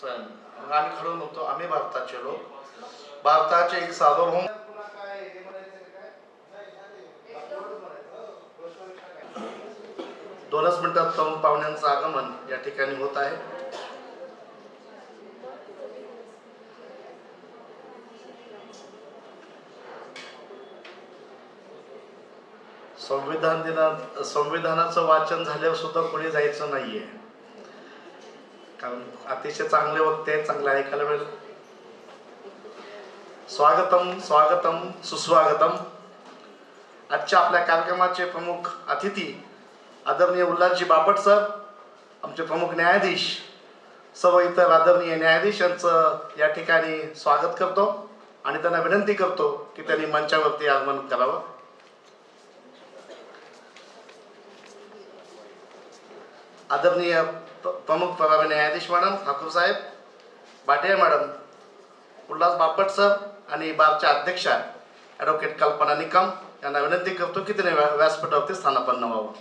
आम्ही खरं म्हणतो आम्ही भारताचे लोक, भारताचे एक सार्वभौम. दोनच मिनिटात तरुण पाहुण्यांचं आगमन या ठिकाणी होत आहे. संविधानाचं वाचन झाल्यावर सुद्धा कोणी जायचं नाहीये, कारण अतिशय चांगले वक्ते आहेत, चांगले ऐकायला मिळेल. स्वागतम स्वागतम सुस्वागतम. आजच्या आपल्या कार्यक्रमाचे प्रमुख अतिथी आदरणीय उल्हासजी बापट सर, आमचे प्रमुख न्यायाधीश, सर्व इतर आदरणीय न्यायाधीश यांचं या ठिकाणी स्वागत करतो आणि त्यांना विनंती करतो की त्यांनी मंचावरती आगमन करावं. आदरणीय प्रमुख प्रभावी न्यायाधीश मॅडम, ठाकूर साहेब, भाटिया मॅडम, उल्हास बापट सर आणि बारच्या अध्यक्षा ॲडव्होकेट कल्पना निकम यांना विनंती करतो की त्यांनी व्यासपीठावरती स्थानापन्न व्हावं.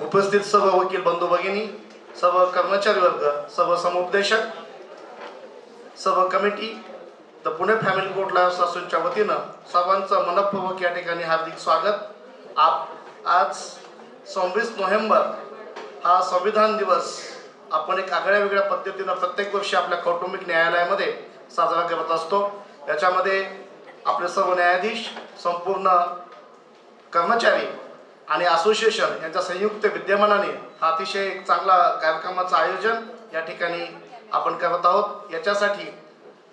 उपस्थित सर्व वकील बंधू भगिनी, सर्व कर्मचारी वर्ग, सर्व समुपदेशक, सर्व committee, the Pune family court law असोसिएशनच्या वतीनं सर्वांचं मनपूर्वक या ठिकाणी हार्दिक स्वागत. आज 26 नोव्हेंबर हा संविधान दिवस आपण एक आगळ्या वेगळ्या पद्धतीनं प्रत्येक वर्षी आपल्या कौटुंबिक न्यायालयामध्ये साजरा करत असतो. याच्यामध्ये आपले सर्व न्यायाधीश, संपूर्ण कर्मचारी आणि असोसिएशन यांच्या संयुक्त विद्यमानाने हा अतिशय एक चांगला कार्यक्रमाचं आयोजन या ठिकाणी आपण करत आहोत. याच्यासाठी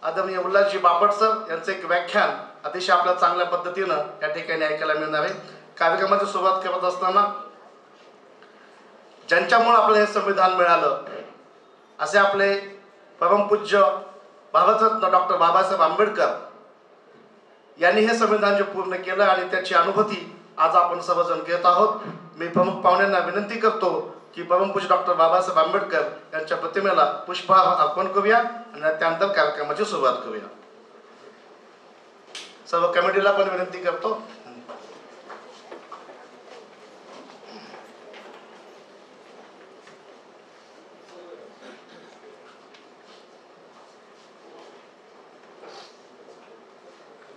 आदरणीय उल्हासजी बापट सर यांचं एक व्याख्यान अतिशय आपल्या चांगल्या पद्धतीनं या ठिकाणी ऐकायला मिळणार आहे. कार्यक्रमाची सुरुवात करत असताना ज्यांच्यामुळे आपलं हे संविधान मिळालं असे आपले परमपूज्य भारतरत्न डॉक्टर बाबासाहेब आंबेडकर यांनी हे संविधान जे पूर्ण केलं आणि त्याची अनुभूती आज आपण सर्वजण घेत आहोत. मी प्रमुख पाहुण्यांना विनंती करतो की परमपूज्य डॉक्टर बाबासाहेब आंबेडकर यांच्या प्रतिमेला पुष्पहार अर्पण करूया आणि त्यानंतर कार्यक्रमाची सुरुवात करूया. सर्व कमिटीला पण विनंती करतो.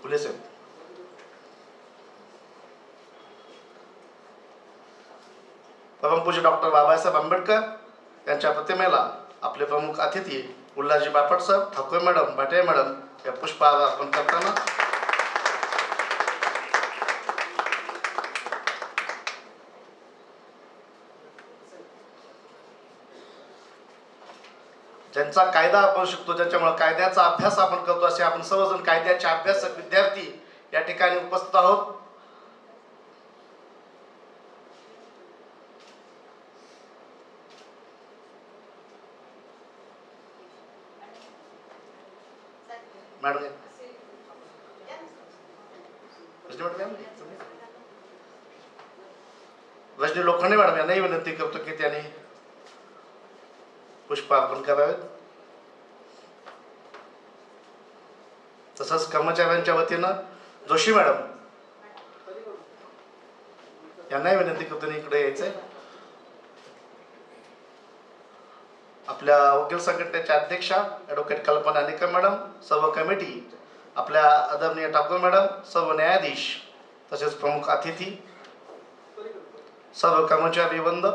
पुलिस परमपूज्य डॉक्टर बाबासाहेब आंबेडकर यांच्या प्रतिमेला आपले प्रमुख अतिथी उल्हासजी Bapat sir, Thakur madam, Bhatia madam या पुष्पहार अर्पण करताना ज्यांचा कायदा आपण शिकतो, ज्याच्यामुळे कायद्याचा अभ्यास आपण करतो, असे आपण सर्वजण कायद्याचे अभ्यासक विद्यार्थी या ठिकाणी उपस्थित आहोत. मॅडम रजनी लोखंडे मॅडम यांनाही विनंती करतो की त्यांनी पुष्प अर्पण करावेत. तसंच कर्मचाऱ्यांच्या वतीनं जोशी मॅडम यांनाही विनंती करतो इकडे यायचंय. आपल्या वकील संघटनेच्या अध्यक्षा ॲडव्होकेट कल्पना निकम मॅडम, सर्व कमिटी, आपल्या आदरणीय ठाकूर मॅडम, सर्व न्यायाधीश, तसेच प्रमुख अतिथी, सर्व कर्मचारी वृंद,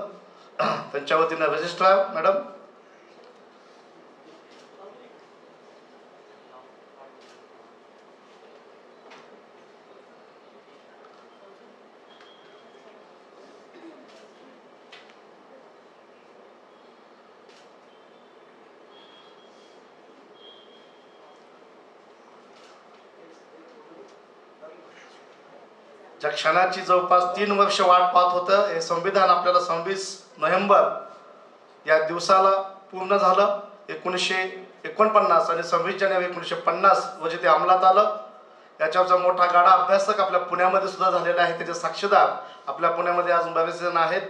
त्यांच्या वतीनं रजिस्ट्रार मॅडम, ज्या क्षणाची जवळपास 3 वर्ष वाट पाहत होतं हे संविधान आपल्याला 26 नोव्हेंबर या दिवसाला पूर्ण झालं. 1949 आणि 26 जानेवारी 1950 रोजी ते अंमलात आलं. याच्यावरचा मोठा गाडा अभ्यासक आपल्या पुण्यामध्ये सुद्धा झालेला आहे. त्याचे साक्षीदार आपल्या पुण्यामध्ये अजून बरेच जण आहेत.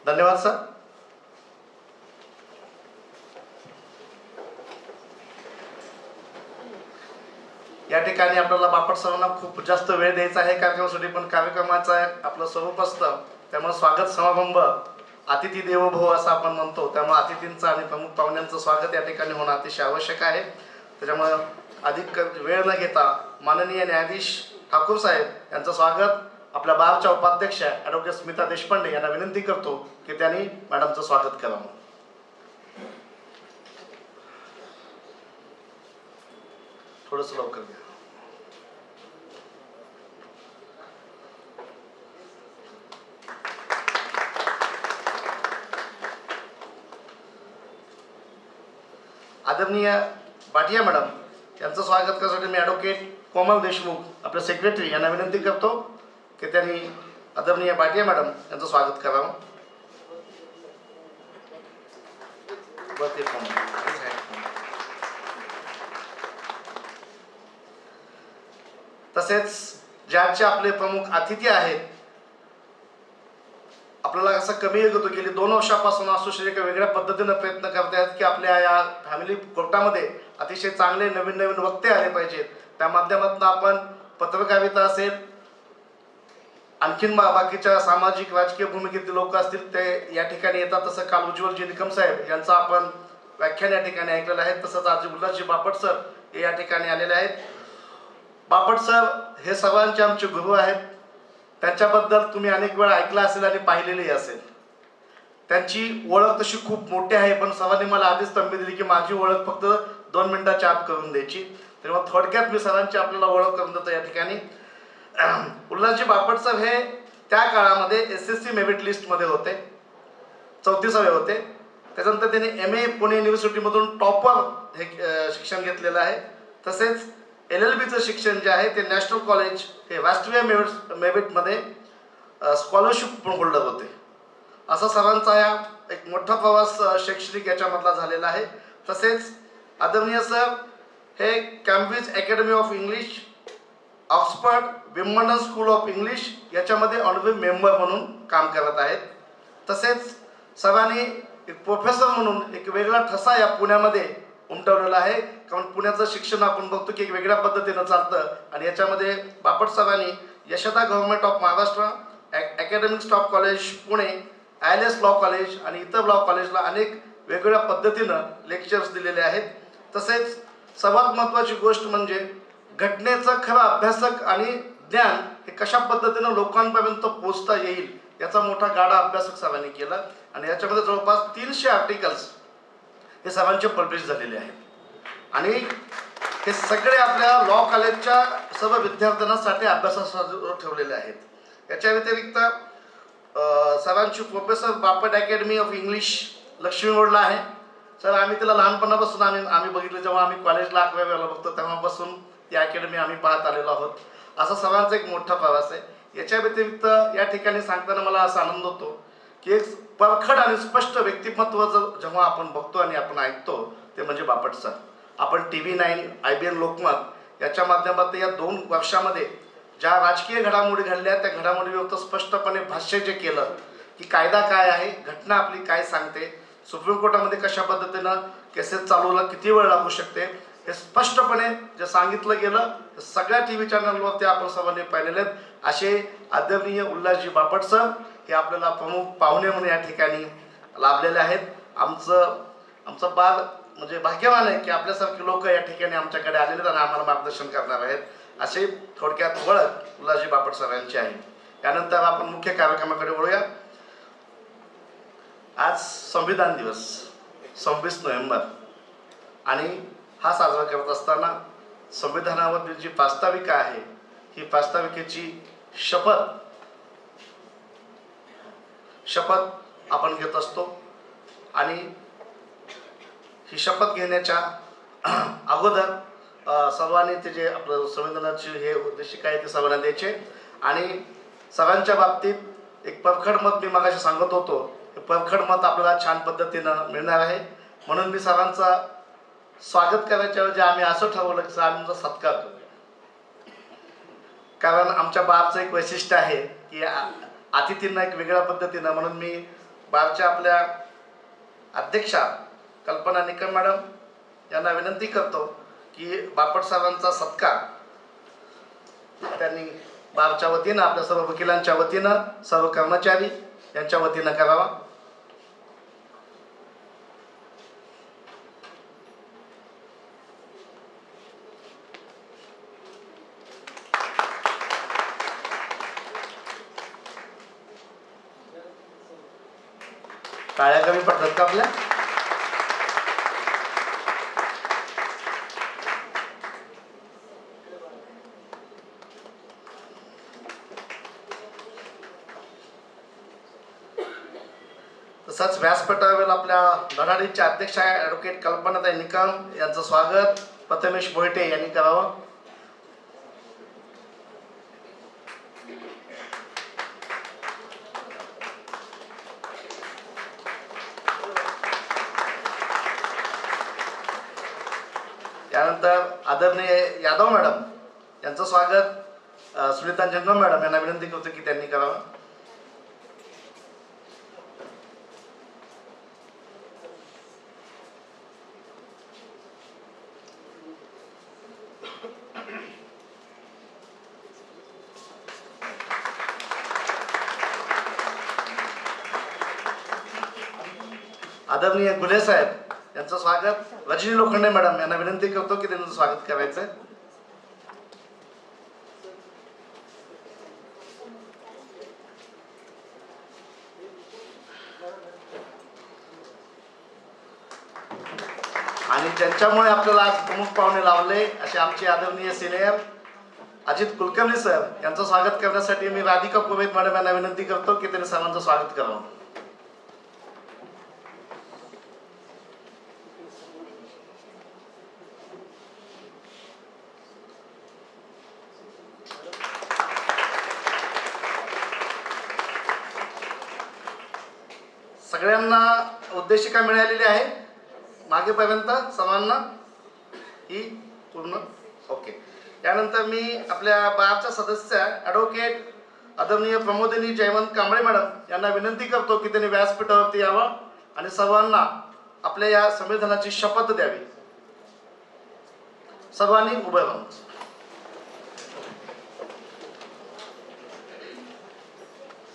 धन्यवाद सर. या ठिकाणी आपल्याला बापट सरांना खूप जास्त वेळ द्यायचा आहे कार्यक्रमासाठी, पण कार्यक्रमाचा आपलं स्वरूप असतं त्यामुळे स्वागत समारंभ अतिथी देवो भव असं आपण म्हणतो, त्यामुळे अतिथींचं आणि प्रमुख पाहुण्यांचं स्वागत या ठिकाणी होणं अतिशय आवश्यक आहे. त्याच्यामुळे अधिक वेळ न घेता माननीय न्यायाधीश ठाकूर साहेब यांचं स्वागत आपल्या बारच्या उपाध्यक्ष ॲडव्होकेट स्मिता देशपांडे यांना विनंती करतो की त्यांनी मॅडमचं स्वागत करावं. थोडंसं लवकर घ्या. आदरणीय भाटिया मॅडम यांचं स्वागत करण्यासाठी मी ॲडव्होकेट कोमल देशमुख आपले सेक्रेटरी यांना विनंती करतो की त्यांनी आदरणीय भाटिया मॅडम यांचं स्वागत करावं. तसेच जे आजचे आपले प्रमुख अतिथी आहेत, आपल्याला असं कमी होतो गेली 2 वर्षापासून असोसिएशन एका वेगळ्या पद्धतीनं प्रयत्न करत आहेत की आपल्या या फॅमिली कोर्टामध्ये अतिशय चांगले नवीन नवीन वक्ते आले पाहिजेत. त्या माध्यमातून आपण पत्रकारिता असेल, आणखीन बाकीच्या सामाजिक राजकीय भूमिकेतील लोक असतील ते या ठिकाणी येतात. तसं काल उज्ज्वलजी निकम साहेब यांचं आपण व्याख्यान या ठिकाणी ऐकलेलं आहे. तसंच आज उल्हासजी बापट सर हे या ठिकाणी आलेले आहेत. बापट सर हे सर्वांचे आमचे गुरु आहेत. त्यांच्याबद्दल तुम्ही अनेक वेळा ऐकलं असेल आणि पाहिलेली असेल. त्यांची ओळख तशी खूप मोठी आहे, पण सर्वांनी मला आधीच तंबी दिली की माझी ओळख फक्त 2 मिनिटाच्या आत करून द्यायची. तेव्हा थोडक्यात मी सरांची आपल्याला ओळख करून देतो. या ठिकाणी उल्हासजी बापट सर हे त्या काळामध्ये SSC मेरिट लिस्टमध्ये होते, 34वे होते. त्याच्यानंतर त्यांनी MA पुणे युनिव्हर्सिटीमधून टॉपर हे शिक्षण घेतलेलं आहे. तसेच LLBचं शिक्षण जे आहे ते नॅशनल कॉलेज हे राष्ट्रीय मेरिटमध्ये स्कॉलरशिप पण होल्डर होते. असा सरांचा या एक मोठा प्रवास शैक्षणिक याच्यामधला झालेला आहे. तसेच आदरणीय सर हे Cambridge academy of English, Oxford, Wimbledon school of English याच्यामध्ये ऑनररी मेंबर म्हणून काम करत आहेत. तसेच सरांनी एक प्रोफेसर म्हणून एक वेगळा ठसा या पुण्यामध्ये उमटवलेला आहे. कारण पुण्याचं शिक्षण आपण बघतो की एक वेगळ्या पद्धतीनं चालतं आणि याच्यामध्ये बापट सरांनी Yashada government of Maharashtra, academic staff college Pune, ILS law college आणि इतर लॉ कॉलेजला अनेक वेगवेगळ्या पद्धतीनं लेक्चर्स दिलेले आहेत. तसेच सर्वात महत्त्वाची गोष्ट म्हणजे घटनेचं खरं अभ्यासक आणि ज्ञान हे कशा पद्धतीनं लोकांपर्यंत पोचता येईल याचा मोठा गाडा अभ्यासक सरांनी केला आणि याच्यामध्ये जवळपास 300 आर्टिकल्स हे सर्वांचे पब्लिश झालेले आहेत. आणि हे सगळे आपल्या लॉ कॉलेजच्या सर्व विद्यार्थ्यांसाठी अभ्यासासाठी ठेवलेले आहेत. याच्या व्यतिरिक्त सरांची professor Bapat academy of English Lakshmi रोडला आहे. सर आम्ही तिला लहानपणापासून आम्ही बघितलं, जेव्हा आम्ही कॉलेजला 11वी वेळेला बघतो तेव्हापासून ती अकॅडमी आम्ही पाहत आलेलो आहोत. असा सर्वांचा एक मोठा प्रवास आहे. याच्या व्यतिरिक्त या ठिकाणी सांगताना मला असा आनंद होतो की एक परखड आणि स्पष्ट व्यक्तिमत्व जेव्हा आपण बघतो आणि आपण ऐकतो ते म्हणजे बापट सर. आपण TV9, IBN लोकमत याच्या माध्यमातून या 2 वर्षामध्ये ज्या राजकीय घडामोडी घडल्या त्या घडामोडीवर स्पष्टपणे भाष्य जे केलं की कायदा काय आहे, घटना आपली काय सांगते, सुप्रीम कोर्टामध्ये कशा पद्धतीनं केसेस चालवला किती वेळ लागू शकते, हे स्पष्टपणे जे सांगितलं गेलं सगळ्या TV चॅनलवरती आपण सर्वांनी पाहिलेले आहेत. असे आदरणीय उल्हासजी बापट सर हे आपल्याला प्रमुख पाहुणे म्हणून या ठिकाणी लाभलेले आहेत. आमचं बाल म्हणजे भाग्यवान आहे की आपल्यासारखे लोक या ठिकाणी आमच्याकडे आलेले आहेत आणि आम्हाला मार्गदर्शन करणार आहेत. असे थोडक्यात ओळख उल्हासजी बापट सर यांची आहे. त्यानंतर आपण मुख्य कार्यक्रमाकडे वळूया. आज संविधान दिवस 26 नोव्हेंबर आणि हा साजरा करत असताना संविधानावरील जी प्रास्ताविका आहे ही प्रास्ताविकेची शपथ आपण घेत असतो आणि ही शपथ घेण्याच्या अगोदर सर्वांनी ते जे आपलं संविधानाचे हे उद्देशिका आहे ते सर्वांना द्यायचे आणि सगळ्यांच्या बाबतीत एक परखड मत मी मगाशी सांगत होतो, हे परखड मत आपल्याला छान पद्धतीनं मिळणार आहे. म्हणून मी सर्वांचा स्वागत करायच्या ऐवजी आम्ही असं ठरवलं की आमचा सत्कार करू. कारण आमच्या बारचं एक वैशिष्ट्य आहे की अतिथींना एक वेगळ्या पद्धतीनं, म्हणून मी बारच्या आपल्या अध्यक्षा कल्पना निकम मॅडम यांना विनंती करतो की बापट साहेबांचा सत्कार त्यांनी बारच्या वतीनं, आपल्या सर्व वकिलांच्या वतीनं, सर्व कर्मचारी यांच्या वतीनं करावा. टाळ्या कमी पडतात का आपल्या? तसंच व्यासपीठावर आपल्या धडाडीच्या अध्यक्ष ॲडव्होकेट कल्पनाताई निकम यांचं स्वागत प्रथमेश मोहिते यांनी करावं. त्यानंतर आदरणीय यादव मॅडम यांचं स्वागत सुनीता जंगम मॅडम यांना विनंती करतो की त्यांनी करावं. आदरणीय गुले साहेब यांचं स्वागत रजनी लोखंडे मॅडम यांना विनंती करतो की त्यांचं स्वागत करायचं. आणि ज्यांच्यामुळे आपल्याला आज प्रमुख पाहुणे लावले असे आमचे आदरणीय सिनियर अजित कुलकर्णी सर यांचं स्वागत करण्यासाठी मी राधिका पुरोहित मॅडम यांना विनंती करतो की त्यांनी सर्वांचं स्वागत करावं. सगळ्यांना उद्देशिका मिळालेली आहे मागेपर्यंत सर्वांना ही पूर्ण ओके. त्यानंतर मी आपल्या बारच्या सदस्य ॲडव्होकेट आदरणीय प्रमोदिनी जयवंत कांबळे मॅडम यांना विनंती करतो की त्यांनी व्यासपीठावरती यावं आणि सर्वांना आपल्या या संविधानाची शपथ द्यावी. सर्वांनी उभं राहून.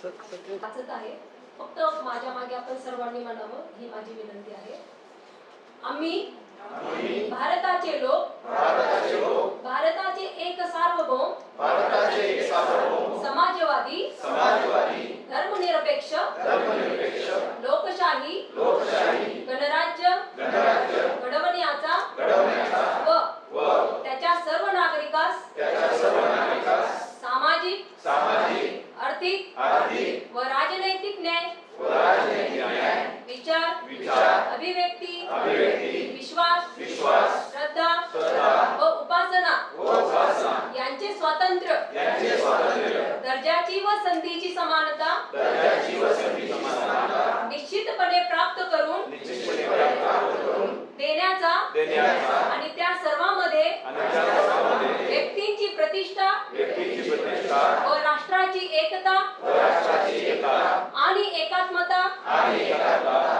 वाचत आहे फक्त माझ्या मागे आपण सर्वांनी म्हणावं ही माझी विनंती आहे. आम्ही भारताचे लोक भारताचे एक सार्वभौम समाजवादी धर्मनिरपेक्ष लोकशाही गणराज्य घडवण्याचा व त्याच्या सर्व नागरिकास सामाजिक आर्थिक व राजनैतिक न्याय विचार अभिव्यक्ती विश्वास श्रद्धा व उपासना यांचे स्वातंत्र्य दर्जाची व संधीची समानता निश्चितपणे प्राप्त करून देण्याचा आणि त्या सर्वांमध्ये व्यक्तींची प्रतिष्ठा व राष्ट्राची एकता आणि एकात्मता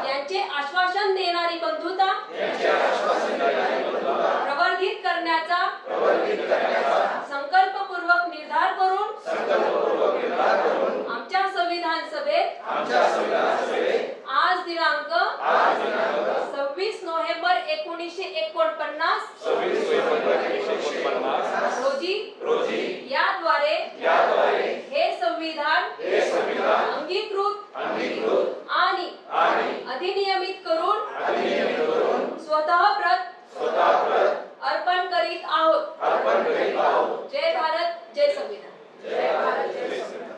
यांचे आश्वासन देणारी बंधुता प्रवर्धित करण्याचा संकल्पपूर्वक निर्धार करून आमच्या संविधान सभेत आज दिनांक 26 नोव्हेंबर 1949 रोजी याद्वारे हे संविधान अंगीकृत आणि अधिनियमित करून स्वतःप्रत अर्पण करीत आहोत. जय भारत जय संविधान. जय भारत जय संविधान.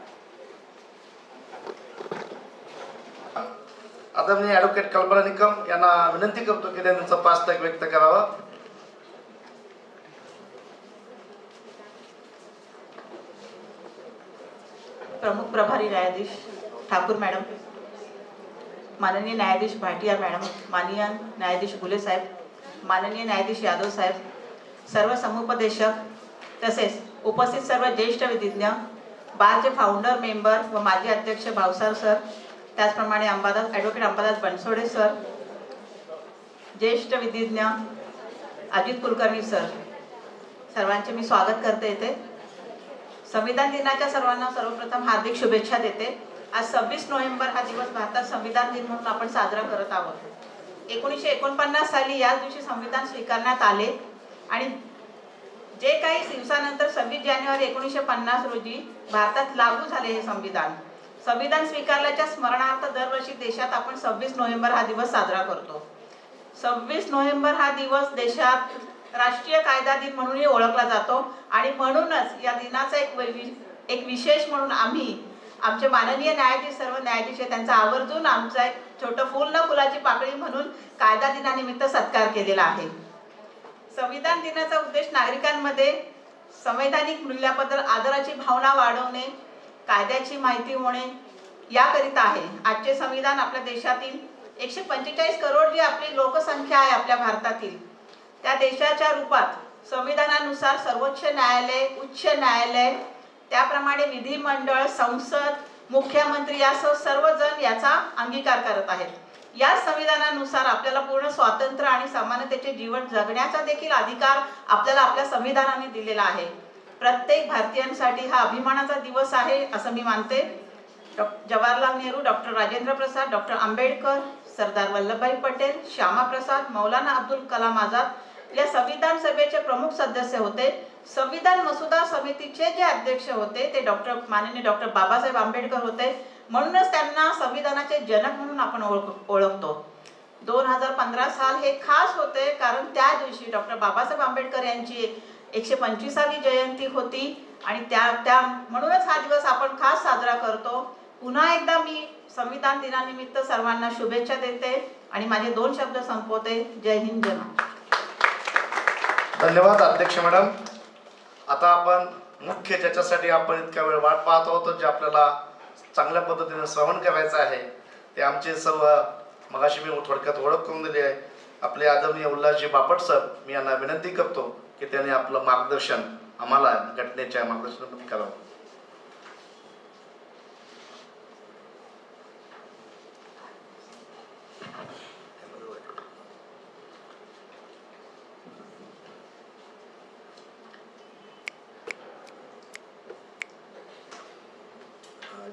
आदरणीय ॲडव्होकेट कल्पना निकम यांना विनंती करतो की त्यांचं पास्तक व्यक्त करावं. प्रमुख प्रभारी न्यायाधीश ठाकूर मॅडम, माननीय न्यायाधीश भाटिया मॅडम, माननीय न्यायाधीश गुले साहेब, माननीय न्यायाधीश यादव साहेब, सर्व समुपदेशक तसेच उपस्थित सर्व ज्येष्ठ विधिज्ञ, बारचे फाउंडर मेंबर व माजी अध्यक्ष भावसार सर, त्याचप्रमाणे अंबादास ॲडव्होकेट अंबादास बनसोडे सर, ज्येष्ठ विधिज्ञ अजित कुलकर्णी सर, सर्वांचे मी स्वागत करते. येते संविधान दिनाच्या सर्वांना सर्वप्रथम हार्दिक शुभेच्छा देते. आज 26 नोव्हेंबर हा दिवस भारतात संविधान दिन म्हणून आपण साजरा करत आहोत. 1949 साली याच दिवशी संविधान स्वीकारण्यात आले आणि जे काही दिवसानंतर 26 जानेवारी 1950 रोजी भारतात लागू झाले हे संविधान. संविधान स्वीकारल्याच्या स्मरणार्थ दरवर्षी देशात आपण 26 नोव्हेंबर हा दिवस साजरा करतो. 26 नोव्हेंबर हा दिवस देशात राष्ट्रीय कायदा दिन म्हणूनही ओळखला जातो आणि म्हणूनच या दिनाचा एक विशेष म्हणून आम्ही आमचे माननीय न्यायाधीश सर्व न्यायाधीश त्यांचा आवर्जून आमचा एक छोटं फूल न फुलाची पाकळी म्हणून कायदा दिनानिमित्त सत्कार केलेला आहे. संविधान दिनाचा उद्देश नागरिकांमध्ये संवैधानिक मूल्याबद्दल आदराची भावना वाढवणे, कायद्याची माहिती होणे याकरिता आहे. आजचे संविधान आपल्या देशातील 145 करोड जी आपली लोकसंख्या आहे आपल्या भारतातील, त्या देशाच्या रूपात संविधानानुसार सर्वोच्च न्यायालय, उच्च न्यायालय, त्याप्रमाणे विधिमंडळ, संसद, मुख्यमंत्री यासह सर्वजण याचा अंगीकार करत आहेत. या संविधानानुसार आपल्याला पूर्ण स्वातंत्र्य आणि समानतेचे जीवन जगण्याचा देखील अधिकार आपल्याला आपल्या संविधानाने दिलेला आहे. प्रत्येक भारतीयांसाठी हा अभिमानाचा दिवस आहे असं मी मानते. जवाहरलाल नेहरू, डॉक्टर राजेंद्र प्रसाद, डॉक्टर आंबेडकर, सरदार वल्लभभाई पटेल, श्यामाप्रसाद, मौलाना अब्दुल कलाम आझाद या संविधान सभेचे प्रमुख सदस्य होते. संविधान मसुदा समितीचे जे अध्यक्ष होते ते माननीय डॉक्टर बाबासाहेब आंबेडकर होते. म्हणूनच त्यांना संविधानाचे जनक म्हणून आपण ओळखतो. 2015 साल हे खास होते कारण त्या दिवशी डॉक्टर बाबासाहेब आंबेडकर यांची 125वी जयंती होती आणि त्या म्हणूनच हा दिवस आपण खास साजरा करतो. पुन्हा एकदा मी संविधान दिनानिमित्त सर्वांना शुभेच्छा देते आणि माझे 2 शब्द संपवते. जय हिंद, जय महाराष्ट्र. धन्यवाद अध्यक्ष मॅडम. आता आपण मुख्य ज्याच्यासाठी आपण इतका वेळ वाट पाहत आहोत, जे आपल्याला चांगल्या पद्धतीने श्रवण करायचं आहे, ते आमचे सर्व मगाशी मी थोडक्यात ओळख करून दिली आहे. आपले आदरणीय उल्हासजी बापट सर, मी यांना विनंती करतो की त्यांनी आपलं मार्गदर्शन आम्हाला घटनेच्या मार्गदर्शन करावं.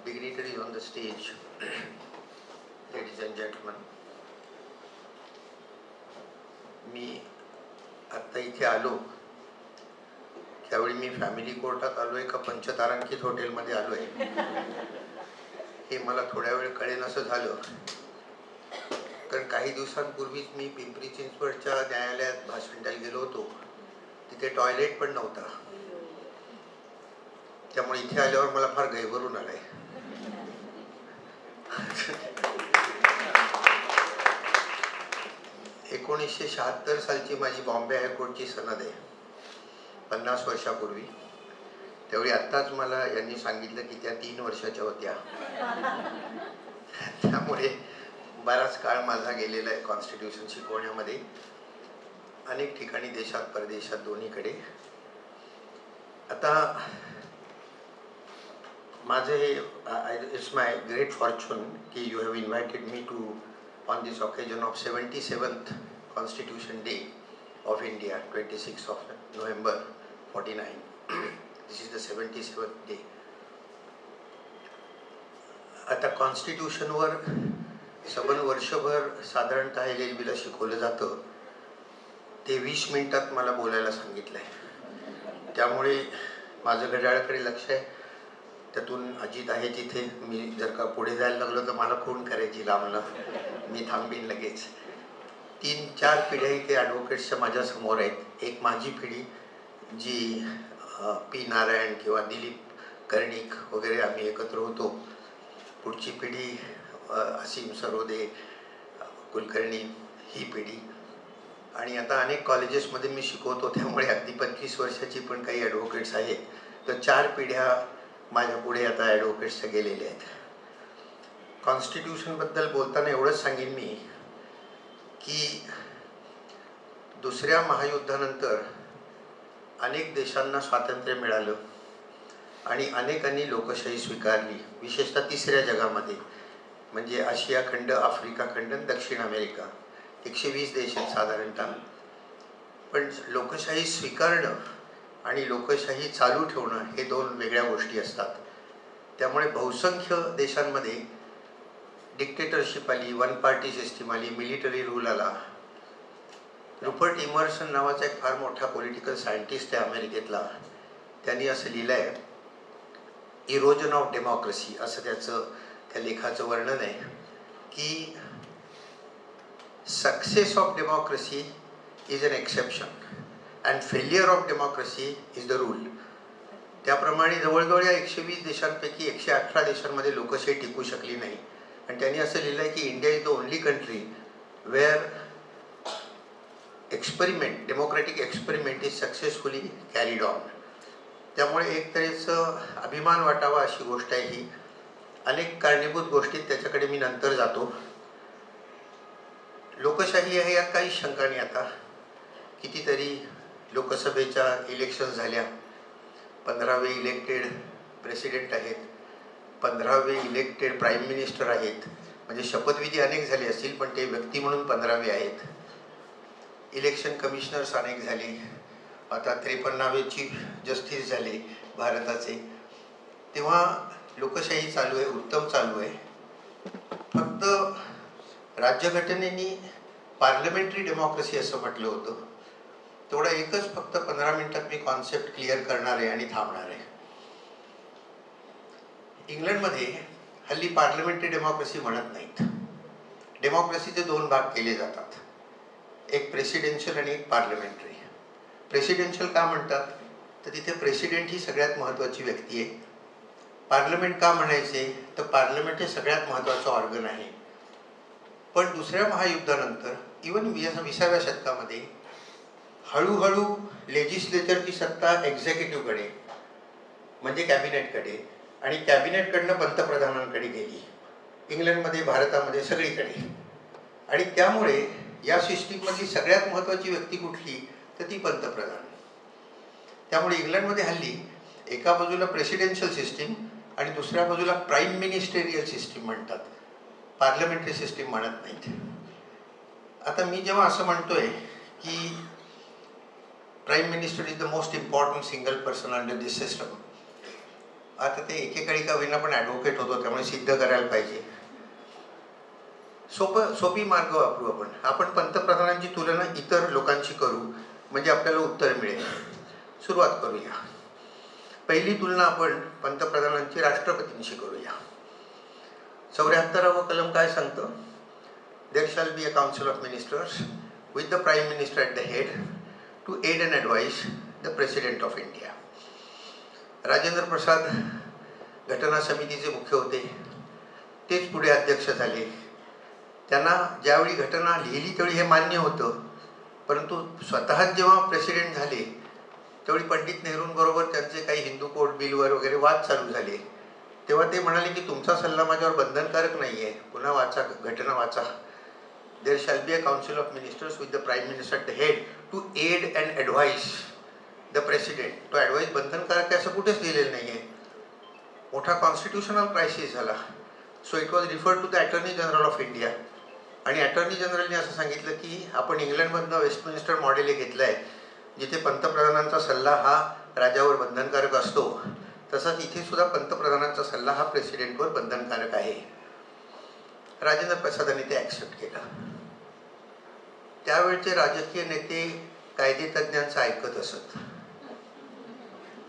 Dignitaries on the stage, ladies and gentlemen, मी आत्ता इथे आलो त्यावेळी मी फॅमिली कोर्टात आलोय का पंचतारांकित हॉटेलमध्ये आलोय हे मला थोड्या वेळ कळेन असं झालं. कारण काही दिवसांपूर्वीच मी पिंपरी चिंचवडच्या न्यायालयात भाषण द्यायला गेलो होतो. तिथे टॉयलेट पण नव्हता, त्यामुळे इथे आल्यावर मला फार गैरवरून आलाय. 1976 सालची माझी बॉम्बे हायकोर्टची सनद आहे, 50 वर्षापूर्वी. त्यावेळी आत्ताच मला यांनी सांगितलं की त्या 3 वर्षाच्या होत्या. त्यामुळे बराच काळ माझा गेलेला आहे कॉन्स्टिट्यूशन शिकवण्यामध्ये, अनेक ठिकाणी देशात परदेशात दोन्हीकडे. आता माझे इट्स माय ग्रेट फॉर्च्यून की you have invited me to on this occasion of 77th Constitution Day of India, 26th of November 49. This is the 77th day. आता कॉन्स्टिट्यूशनवर सबन वर्षभर साधारणतः LLBला शिकवलं जातं, ते 20 मिनिटात मला बोलायला सांगितलंय. त्यामुळे माझं घड्याळाकडे लक्ष आहे. त्यातून अजित आहे तिथे, मी जर का पुढे जायला लागलो तर मला फोन करायची लांबला, मी थांबीन लगेच. 3-4 पिढ्या इथे ॲडव्होकेट्सच्या माझ्यासमोर आहेत. एक माझी पिढी जी पी नारायण किंवा दिलीप कर्णिक वगैरे आम्ही एकत्र होतो. पुढची पिढी असीम सरोदे, कुलकर्णी ही पिढी. आणि आता अनेक कॉलेजेसमध्ये मी शिकवतो, त्यामुळे अगदी 25 वर्षाची पण काही ॲडव्होकेट्स आहेत. तर 4 पिढ्या माझ्या पुढे आता ॲडव्होकेट्सच्या गेलेले आहेत. कॉन्स्टिट्यूशनबद्दल बोलताना एवढंच सांगेन मी की दुसऱ्या महायुद्धानंतर अनेक देशांना स्वातंत्र्य मिळालं आणि अनेकांनी लोकशाही स्वीकारली, विशेषतः तिसऱ्या जगामध्ये, म्हणजे आशिया खंड, आफ्रिका खंड, दक्षिण अमेरिका. 120 देश आहेत साधारणतः. पण लोकशाही स्वीकारणं आणि लोकशाही चालू ठेवणं हे दोन वेगळ्या गोष्टी असतात. त्यामुळे बहुसंख्य देशांमध्ये डिक्टेटरशिप आली, वन पार्टी सिस्टीम आली, मिलिटरी रूल आला. रुपर्ट इमर्सन नावाचा एक फार मोठा पॉलिटिकल सायंटिस्ट आहे अमेरिकेतला, त्यांनी असं लिहिलं आहे, इरोजन ऑफ डेमोक्रेसी असं त्या लेखाचं वर्णन आहे की success of democracy is an exception and failure of democracy is the rule. त्याप्रमाणे जवळजवळ या 120 देशांपैकी 118 देशांमध्ये लोकशाही टिकू शकली नाही. आणि त्यांनी असं लिहिलं आहे की India is the only country where democratic experiment is successfully carried on. त्यामुळे एक तऱ्हेचं अभिमान वाटावा अशी गोष्ट आहे ही. अनेक कारणीभूत गोष्टीत त्याच्याकडे मी नंतर जातो. लोकशाही आहे यात काहीच शंका नाही. आता कितीतरी लोकसभेच्या इलेक्शन झाल्या, 15वे इलेक्टेड प्रेसिडेंट आहेत, 15वे इलेक्टेड प्राईम मिनिस्टर आहेत. म्हणजे शपथविधी अनेक झाले असतील पण ते व्यक्ती म्हणून 15वे आहेत. इलेक्शन कमिशनर्स अनेक झाले. आता 53वे चीफ जस्टिस झाले भारताचे. तेव्हा लोकशाही चालू आहे, उत्तम चालू आहे. फक्त राज्यघटनेने पार्लमेंटरी डेमोक्रेसी असं म्हटलं होतं. तेवढा एकच फक्त 15 मिनिटात मी कॉन्सेप्ट क्लिअर करणार आहे आणि थांबणार आहे. इंग्लंडमध्ये हल्ली पार्लमेंटरी डेमोक्रेसी म्हणत नाहीत. डेमोक्रेसीचे दोन भाग केले जातात, एक प्रेसिडेन्शियल आणि एक पार्लमेंटरी. प्रेसिडेन्शियल का म्हणतात तर तिथे प्रेसिडेंट ही सगळ्यात महत्त्वाची व्यक्ती आहे. पार्लमेंट का म्हणायचे तर पार्लमेंट हे सगळ्यात महत्त्वाचं ऑर्गन आहे. पण दुसऱ्या महायुद्धानंतर इवन 20व्या शतकामध्ये हळूहळू लेजिस्लेचरची सत्ता एक्झिक्युटिव्हकडे म्हणजे कॅबिनेटकडे आणि कॅबिनेटकडनं पंतप्रधानांकडे गेली. इंग्लंडमध्ये, भारतामध्ये, सगळीकडे. आणि त्यामुळे या सिस्टीममधली सगळ्यात महत्त्वाची व्यक्ती कुठली तर ती पंतप्रधान. त्यामुळे इंग्लंडमध्ये हल्ली एका बाजूला प्रेसिडेन्शियल सिस्टीम आणि दुसऱ्या बाजूला प्राईम मिनिस्टेरियल सिस्टीम म्हणतात, पार्लमेंटरी सिस्टीम म्हणत नाहीत. आता मी जेव्हा असं म्हणतोय की prime minister is the most important single person under this system, आता ते एकेकाळी का होईना पण ॲडव्होकेट होतो त्यामुळे सिद्ध करायला पाहिजे. सोपी मार्ग वापरू आपण पंतप्रधानांची तुलना इतर लोकांशी करू म्हणजे आपल्याला उत्तर मिळेल. सुरुवात करूया. पहिली तुलना आपण पंतप्रधानांची राष्ट्रपतींशी करूया. 74वा कलम काय सांगतं? There shall be a council of ministers with the prime minister at the head to aid and advise the president of India. Rajendra Prasad घटना समितीचे मुख्य होते, तेच पुढे अध्यक्ष झाले. त्यांना ज्यावेळी घटना लिहिली त्यावेळी हे मान्य होतं, परंतु स्वतःच जेव्हा प्रेसिडेंट झाले त्यावेळी पंडित नेहरूंबरोबर त्यांचे काही हिंदू कोड बिलवर वगैरे वाद चालू झाले. तेव्हा ते म्हणाले की तुमचा सल्ला माझ्यावर बंधनकारक नाही आहे, पुन्हा वाचा, घटना वाचा. There shall be a council of ministers with the prime minister at the head to aid and advise the president. तो ॲडवाइस बंधनकारक आहे असं कुठेच लिहिलेलं नाही आहे. मोठा कॉन्स्टिट्युशनल क्रायसिस झाला. So it was referred to the attorney general of India. आणि अटर्नी जनरलने असं सांगितलं की आपण इंग्लंडमधनं वेस्टमिनिस्टर मॉडेल हे घेतलं आहे, जिथे पंतप्रधानांचा सल्ला हा राजावर बंधनकारक असतो, तसाच इथे सुद्धा पंतप्रधानांचा सल्ला हा प्रेसिडेंटवर बंधनकारक आहे. राजेंद्र प्रसादांनी ते ॲक्सेप्ट केलं. त्यावेळचे राजकीय नेते कायदेतज्ञांचं ऐकत असत.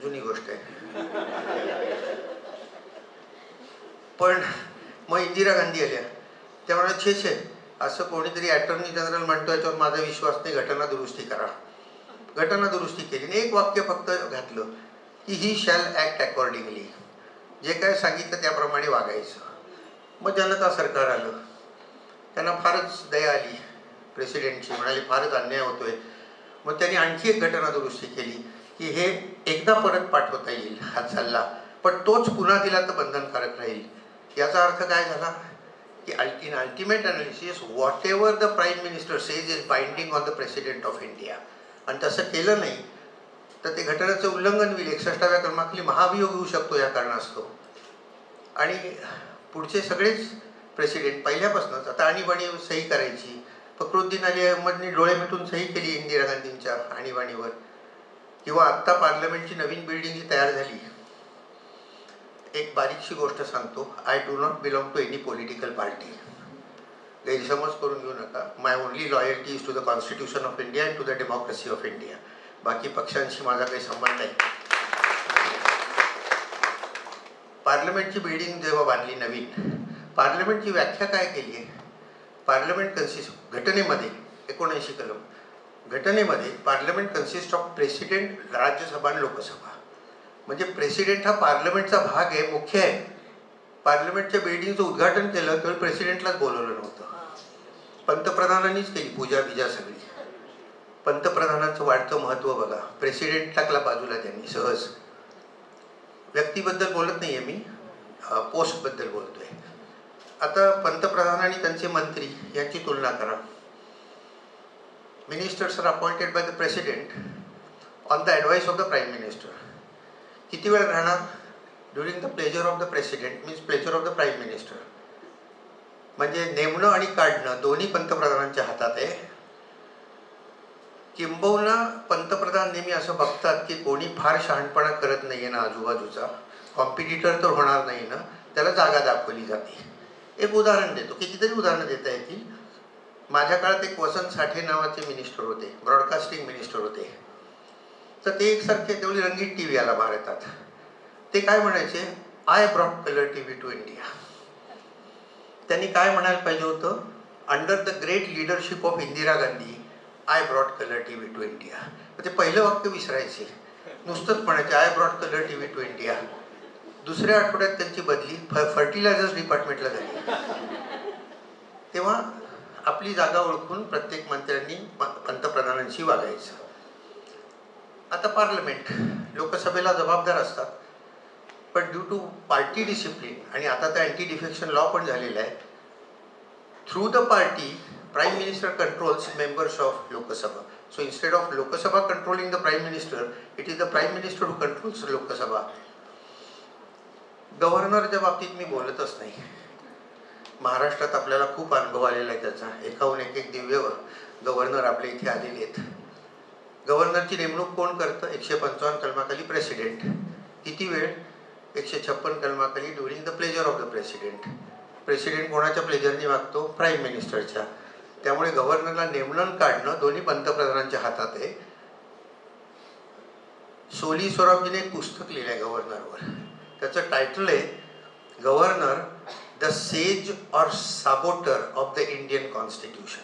जुनी गोष्ट आहे. पण मग इंदिरा गांधी आल्या. त्यामुळे छे असं कोणीतरी अटर्नी जनरल म्हणतो याच्यावर माझा विश्वास नाही, घटना दुरुस्ती करा. घटना दुरुस्ती केली आणि एक वाक्य फक्त घातलं की ही शॅल ॲक्ट अकॉर्डिंगली. जे काय सांगितलं त्याप्रमाणे वागायचं. मग जनता सरकार आलं. त्यांना फारच दया आली प्रेसिडेंटची, म्हणाले फारच अन्याय होतोय. मग त्यांनी आणखी एक घटना दुरुस्ती केली की हे एकदा परत पाठवता येईल हा सल्ला, पण तोच पुन्हा दिला तर बंधनकारक राहील. याचा अर्थ काय झाला की in ultimate analysis what ever the prime minister says is binding on the president of India. आणि तसं केलं नाही तर ते घटनेचं उल्लंघन होईल. 61व्या क्रमांकाखाली महाभियोग होऊ शकतो या कारणास्तव. आणि पुढचे सगळेच प्रेसिडेंट पहिल्यापासूनच आता आणीबाणी सही करायची. फखरुद्दीन अली अहमदने डोळे मिटून सही केली इंदिरा गांधींच्या आणीबाणीवर. किंवा आत्ता पार्लमेंटची नवीन बिल्डिंग जी तयार झाली, एक बारीकशी गोष्ट सांगतो. I do not belong to any political party. गैरसमज करून घेऊ नका. My only loyalty is to the constitution of India and to the democracy of India. बाकी पक्षांशी माझा काही संबंध नाही. पार्लमेंटची बिल्डिंग जेव्हा बांधली नवीन, पार्लमेंटची व्याख्या काय केली आहे? पार्लमेंट घटनेमध्ये 79 कलम घटनेमध्ये parliament consist of president, Rajya Sabha आणि लोकसभा. म्हणजे प्रेसिडेंट हा पार्लमेंटचा भाग आहे, मुख्य आहे. पार्लमेंटच्या बिल्डिंगचं उद्घाटन केलं तेव्हा प्रेसिडेंटलाच बोलवलं नव्हतं, पंतप्रधानांनीच केली पूजा बिजा सगळी. पंतप्रधानांचं वाढतं महत्त्व बघा. प्रेसिडेंट टाकला बाजूला त्यांनी सहज. व्यक्तीबद्दल बोलत नाही आहे मी, पोस्टबद्दल बोलतो आहे. आता पंतप्रधान आणि त्यांचे मंत्री यांची तुलना करा. Ministers are appointed by the president on the advice of the prime minister. किती वेळ राहणार? During the pleasure of the president means pleasure of the prime minister. म्हणजे नेमणं आणि काढणं दोन्ही पंतप्रधानांच्या हातात आहे. किंबहुना पंतप्रधान नेहमी असं बघतात की कोणी फार शहाणपणा करत नाही आहे ना आजूबाजूचा, कॉम्पिटिटर तर होणार नाही ना, त्याला जागा दाखवली जाते. एक उदाहरण देतो, कितीतरी उदाहरणं देता येतील. माझ्या काळात एक वसंत साठे नावाचे मिनिस्टर होते, ब्रॉडकास्टिंग मिनिस्टर होते. तर ते एकसारखे तेवढी रंगीत टी व्ही आला भारतात. ते काय म्हणायचे? I brought colour T V two India. त्यांनी काय म्हणायला पाहिजे होतं? Under the great leadership of Indira Gandhi I brought colour T V two India. ते पहिलं वाक्य विसरायचे, नुसतंच म्हणायचे I brought colour T V two India. दुसऱ्या आठवड्यात त्यांची बदली फर्टिलायझर्स डिपार्टमेंटला झाली. तेव्हा आपली जागा ओळखून प्रत्येक मंत्र्यांनी पंतप्रधानांशी वागायचं. आता पार्लमेंट लोकसभेला जबाबदार असतात, पण ड्यू टू पार्टी डिसिप्लिन आणि आता तर अँटी डिफेक्शन लॉ पण झालेला आहे, through the party prime minister controls members of Lok Sabha. So instead of Lok Sabha controlling the prime minister, it is the prime minister who controls Lok Sabha. गव्हर्नरच्या बाबतीत मी बोलतच नाही. महाराष्ट्रात आपल्याला खूप अनुभव आलेला आहे त्याचा. एकाहून एक दिव्य गव्हर्नर आपल्या इथे आलेले आहेत. गव्हर्नरची नेमणूक कोण करतं? 155 कलमाखाली प्रेसिडेंट. किती वेळ? 156 कलमाखाली during the pleasure of the president. President कोणाच्या प्लेजरनी वागतो? प्राईम मिनिस्टरच्या. त्यामुळे गव्हर्नरला नेमणं काढणं दोन्ही पंतप्रधानांच्या हातात आहे. सोली सोराबजीने एक पुस्तक लिहिलं आहे गव्हर्नरवर. त्याचं टायटल आहे governor the sage or saboteur of the Indian constitution.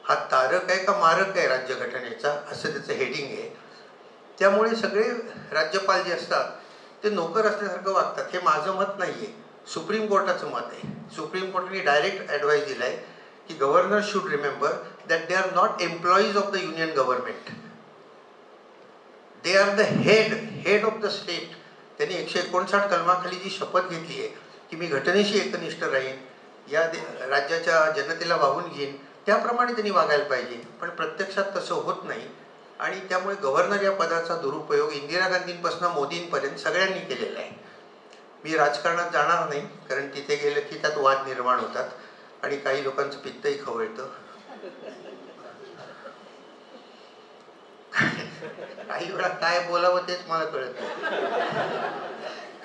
हा तारक आहे का मारक आहे राज्यघटनेचा, असं त्याचं हेडिंग आहे. त्यामुळे सगळे राज्यपाल जे असतात ते नोकर असल्यासारखं वागतात. हे माझं मत नाही आहे, सुप्रीम कोर्टाचं मत आहे. सुप्रीम कोर्टाने डायरेक्ट ॲडवाईस दिला आहे की governor should remember that they are not employees of the union government, they are the head of the state. त्यांनी 159 कलमाखाली जी शपथ घेतली आहे की मी घटनेशी एकनिष्ठ राहीन, या राज्याच्या जनतेला वाहून घेईन, त्याप्रमाणे त्यांनी वागायला पाहिजे. पण प्रत्यक्षात तसं होत नाही. आणि त्यामुळे गव्हर्नर या पदाचा दुरुपयोग इंदिरा गांधींपासून मोदींपर्यंत सगळ्यांनी केलेला आहे. मी राजकारणात जाणार नाही, कारण तिथे गेलं की त्यात वाद निर्माण होतात आणि काही लोकांचं पित्तही खवळतं. काही वेळा काय बोलावं तेच मला कळत नाही.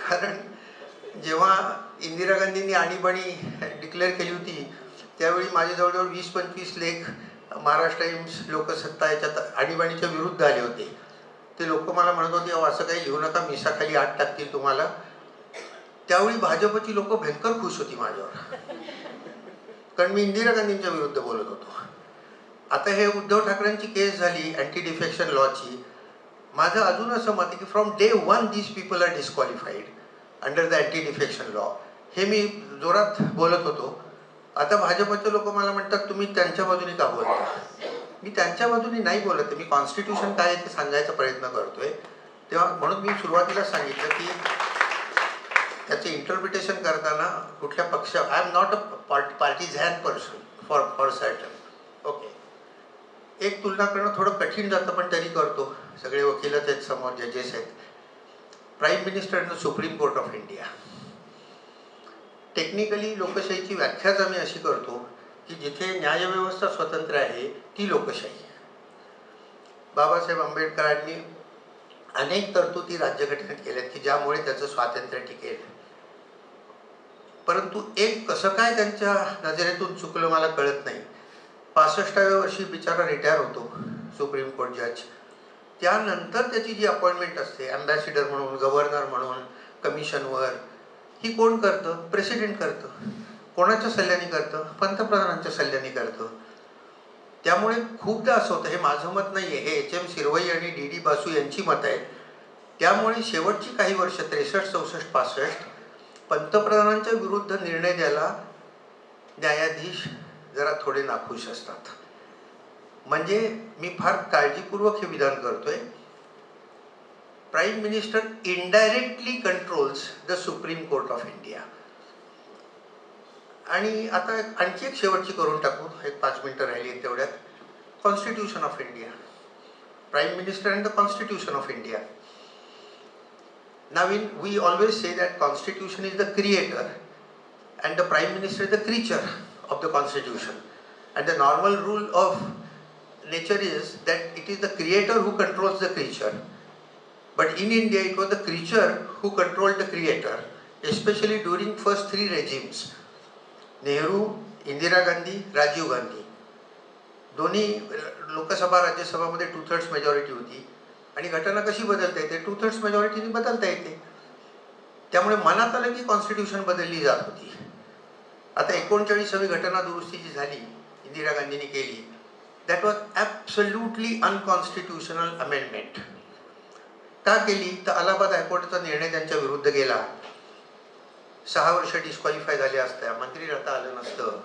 कारण जेव्हा इंदिरा गांधींनी आणीबाणी डिक्लेअर केली होती त्यावेळी माझे जवळजवळ 20-25 लेख महाराष्ट्र टाइम्स, लोकसत्ता याच्यात आणीबाणीच्या विरुद्ध आले होते. ते लोक मला म्हणत होते अहो असं काही लिहू नका, मिसाखाली आत टाकतील तुम्हाला. त्यावेळी भाजपची लोक भयंकर खुश होती माझ्यावर, कारण मी इंदिरा गांधींच्या विरुद्ध बोलत होतो. आता हे उद्धव ठाकरेंची केस झाली अँटी डिफेक्शन लॉची. माझं अजून असं मत आहे की from day 1 these people are disqualified under the anti defection law. हे मी जोरात बोलत होतो. आता भाजपचे लोक मला म्हणतात तुम्ही त्यांच्या बाजूने का बोलता? मी त्यांच्या बाजूने नाही बोलत आहे, मी कॉन्स्टिट्यूशन काय आहे ते सांगायचा प्रयत्न करतोय. तेव्हा म्हणून मी सुरुवातीला सांगितलं की त्याचे इंटरप्रिटेशन करताना कुठल्या पक्ष, I am not a partisan person for certain. Okay, एक तुलना करणं थोडं कठीण जातं पण तरी करतो. सगळे वकीलच आहेत समोर, जजेस आहेत. Prime minister in the supreme court of India. Technically लोकशाहीची व्याख्याच आम्ही अशी करतो की जिथे न्यायव्यवस्था स्वतंत्र आहे ती लोकशाही. बाबासाहेब आंबेडकरांनी अनेक तरतुदी राज्यघटनेत केल्यात की ज्यामुळे त्याचं स्वातंत्र्य टिकेल. परंतु एक कसं काय त्यांच्या नजरेतून चुकलं मला कळत नाही. 65व्या वर्षी बिचारा रिटायर होतो सुप्रीम कोर्ट जज. त्यानंतर त्याची जी अपॉइंटमेंट असते अँबॅसिडर म्हणून, गव्हर्नर म्हणून, कमिशनवर, ही कोण करतं? प्रेसिडेंट करतं. कोणाच्या सल्ल्याने करतं? पंतप्रधानांच्या सल्ल्याने करतं. त्यामुळे खूपदा असं होतं, हे माझं मत नाही आहे, हे HM शिरवई आणि DD बासू यांची मत आहे. त्यामुळे शेवटची काही वर्ष 63, 64, 65 पंतप्रधानांच्या विरुद्ध निर्णय द्यायला न्यायाधीश जरा थोडे नाखुश असतात. म्हणजे मी फार काळजीपूर्वक हे विधान करतोय. Prime minister indirectly controls the supreme court of India. आणि आता आणखी एक शेवटची करून टाकू, एक 5 मिनिटं राहिली आहेत तेवढ्यात. Constitution of India, prime minister and the constitution of India. Now we always say that constitution is the creator and the prime minister is the creature of the constitution, and the normal rule of nature is that it is the creator who controls the creature, but in India it was the creature who controlled the creator, especially during first 3 regimes, Nehru, Indira Gandhi, Rajiv Gandhi. दोन्ही Lok Sabha राज्यसभामध्ये 2/3 majority होती आणि घटना कशी बदलता येते? 2/3 मेजॉरिटीने बदलता येते. त्यामुळे मनात आलं की कॉन्स्टिट्यूशन बदलली जात होती. आता 39वी घटना दुरुस्ती जी झाली इंदिरा गांधींनी केली, that was absolutely unconstitutional amendment. का केली? तर अलाहाबाद हायकोर्टाचा निर्णय त्यांच्या विरुद्ध गेला. 6 वर्ष डिस्क्वालिफाय झाले असत्या, मंत्री राहता आलं नसतं,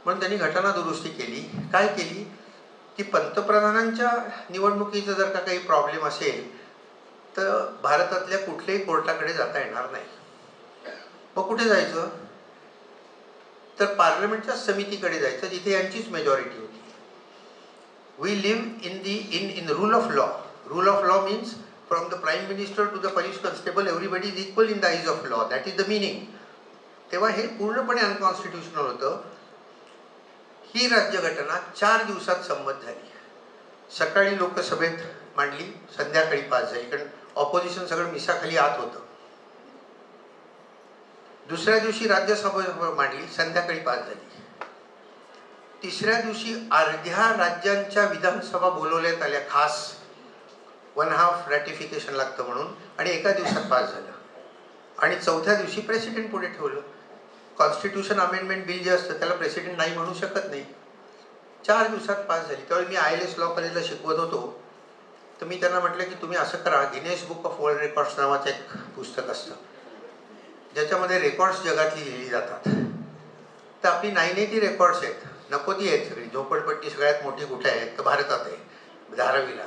म्हणून त्यांनी घटना दुरुस्ती केली. काय केली की पंतप्रधानांच्या निवडणुकीचा जर का काही प्रॉब्लेम असेल तर भारतातल्या कुठल्याही कोर्टाकडे जाता येणार नाही. मग कुठे जायचं? तर पार्लमेंटच्या समितीकडे जायचं जिथे यांचीच मेजॉरिटी होती. We live in rule of law. Rule of law means from the prime minister to the police constable everybody is equal in the eyes of law. That is the meaning. तेव्हा हे पूर्णपणे unconstitutional होतं. ही राज्यघटना 4 दिवसात संमत झाली. सकाळी लोकसभेत मांडली, संध्याकाळी पास झाली, कारण ऑपोजिशन सगळं मिसाखाली आत होतं. दुसऱ्या दिवशी राज्यसभेवर मांडली, संध्याकाळी पास झाली. तिसऱ्या दिवशी अर्ध्या राज्यांच्या विधानसभा बोलवण्यात आल्या, खास 1/2 रॅटिफिकेशन लागतं म्हणून, आणि एका दिवसात पास झालं. आणि चौथ्या दिवशी प्रेसिडेंट पुढे ठेवलं. कॉन्स्टिट्यूशन अमेंडमेंट बिल जे असतं त्याला प्रेसिडेंट नाही म्हणू शकत नाही. 4 दिवसात पास झाली. त्यावेळी मी ILS लॉ कॉलेजला शिकवत होतो. तर मी त्यांना म्हटलं की तुम्ही असं करा, Guinness book of world records नावाचं एक पुस्तक असतं ज्याच्यामध्ये रेकॉर्ड्स जगातली लिहिली जातात. तर आपली 980 रेकॉर्ड्स आहेत, नको ती आहेत सगळी. झोपडपट्टी सगळ्यात मोठी कुठे आहे? तर भारतात आहे, धारावीला.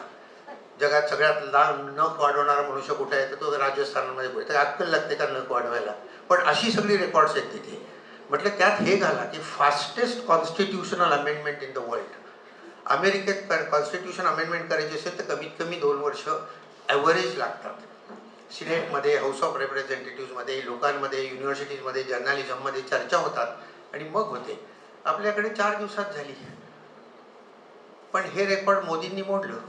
जगात सगळ्यात लांब नख वाढवणारा मनुष्य कुठे आहे? तर तो राजस्थानमध्ये कुठे. तर अक्कल लागते का नख वाढवायला? पण अशी सगळी रेकॉर्ड्स आहेत तिथे. म्हटलं त्यात हे घाला की fastest constitutional amendment in the world. अमेरिकेत कॉन्स्टिट्यूशन अमेंडमेंट करायची असेल तर कमीत कमी 2 वर्ष ॲव्हरेज लागतात. सिनेटमध्ये, हाऊस ऑफ रिप्रेझेंटेटिव्हमध्ये, लोकांमध्ये, युनिव्हर्सिटीजमध्ये, जर्नालिझममध्ये चर्चा होतात आणि मग होते. आपल्याकडे 4 दिवसात झाली. पण हे रेकॉर्ड मोदींनी मोडलं.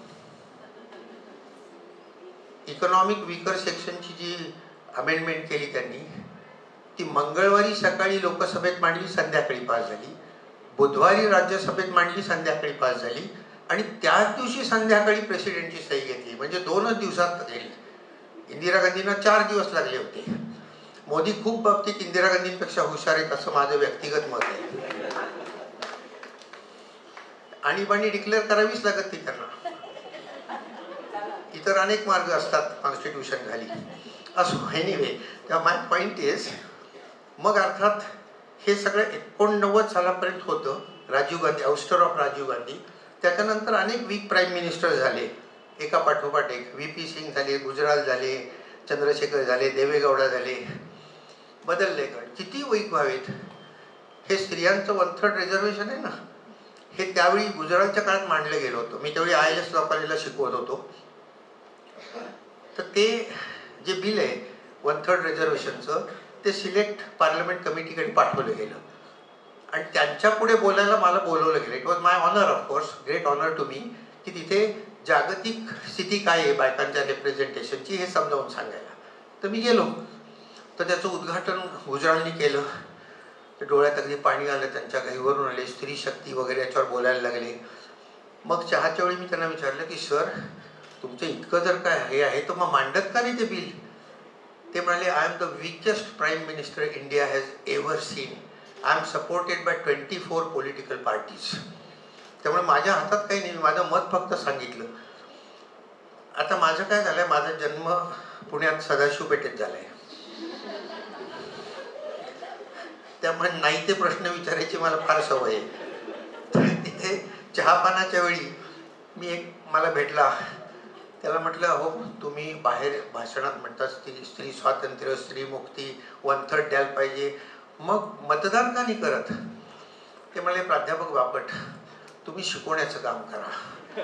इकॉनॉमिक वीकर सेक्शनची जी अमेंडमेंट केली त्यांनी, ती मंगळवारी सकाळी लोकसभेत मांडली, संध्याकाळी पास झाली. बुधवारी राज्यसभेत मांडली, संध्याकाळी पास झाली. आणि त्याच दिवशी संध्याकाळी प्रेसिडेंटची सही घेतली. म्हणजे 2च दिवसात झाली. इंदिरा गांधींना 4 दिवस लागले होते. मोदी खूप बाबतीत इंदिरा गांधींपेक्षा हुशार आहेत असं माझं व्यक्तिगत मत आहे. आणीबाणी डिक्लेअर करावीच लागत ती त्यांना. इतर अनेक मार्ग असतात कॉन्स्टिट्यूशन खाली. असो, एनिवे, तेव्हा माय पॉईंट इज, मग अर्थात हे सगळं 89 सालापर्यंत होतं. Rajiv Gandhi, ouster of Rajiv Gandhi. त्याच्यानंतर अनेक वीक प्राईम मिनिस्टर झाले, एका पाठोपाठ एक. VP सिंग झाले, गुजराल झाले, चंद्रशेखर झाले, देवेगौडा झाले. बदलले का? किती वीक व्हावेत? हे स्त्रियांचं 1/3 रिझर्वेशन आहे ना, हे त्यावेळी गुजरालच्या काळात मांडलं गेलं होतं. मी त्यावेळी ILS लॉ कॉलेजला शिकवत होतो. तर ते जे बिल आहे 1/3 रिझर्वेशनचं, ते सिलेक्ट पार्लमेंट कमिटीकडे पाठवलं गेलं आणि त्यांच्या पुढे बोलायला मला बोलवलं गेलं. It was my honour, of course, great honour to me, की तिथे जागतिक स्थिती काय आहे बायकांच्या रिप्रेझेंटेशनची हे समजावून सांगायला. तर मी गेलो, तर त्याचं उद्घाटन गुजरालनी केलं. तर डोळ्यात अगदी पाणी आलं, त्यांच्या घाईवरून आले, स्त्री शक्ती वगैरे याच्यावर बोलायला लागले. मग चहाच्या वेळी मी त्यांना विचारलं की सर, तुमचं इतकं जर काय हे आहे तर मग मांडत का नाही ते बिल? ते म्हणाले, I am the weakest prime minister India has ever seen. I am supported by 24 political parties. त्यामुळे माझ्या हातात काही नाही, माझं मत फक्त सांगितलं. आता माझं काय झालंय, माझा जन्म पुण्यात सदाशिव पेठेत झालाय, त्यामुळे नाही ते प्रश्न विचारायची मला फार सवय आहे. तर तिथे चहापानाच्या वेळी मला भेटला. त्याला म्हटलं, अहो तुम्ही बाहेर भाषणात म्हणता स्त्री स्वातंत्र्य, स्त्री मुक्ती, 1/3 द्यायला पाहिजे, मग मतदान का नाही करत? ते म्हणाले, प्राध्यापक बापट, तुम्ही शिकवण्याचं काम करा.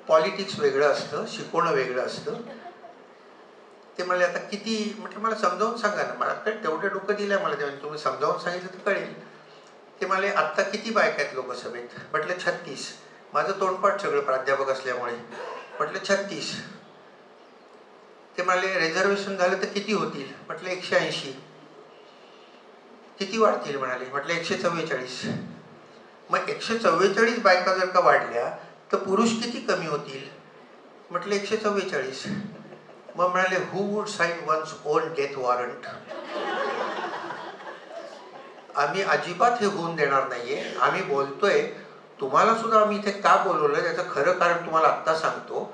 पॉलिटिक्स वेगळं असतं, शिकवणं वेगळं असतं. ते म्हणाले, आता किती? म्हटलं मला समजावून सांगा ना. मला काय तेवढं डोकं दिलंय मला, तेव्हा तुम्ही समजावून सांगितलं तर कळेल. ते म्हणाले, आत्ता किती बायका आहेत लोकसभेत? म्हटलं 36. माझं तोंडपाठ सगळं प्राध्यापक असल्यामुळे. म्हटलं 36. ते म्हणाले, रिझर्वेशन झालं तर किती होतील? म्हटलं 180. किती वाढतील म्हणाले? म्हटलं 144. मग 144 बायका जर का वाढल्या तर पुरुष किती कमी होतील? म्हटलं 144. मग म्हणाले, who would sign one's own death warrant? आम्ही अजिबात हे होऊन देणार नाहीये. आम्ही बोलतोय, तुम्हाला सुद्धा आम्ही इथे का बोलवलं त्याचं खरं कारण तुम्हाला आत्ता सांगतो.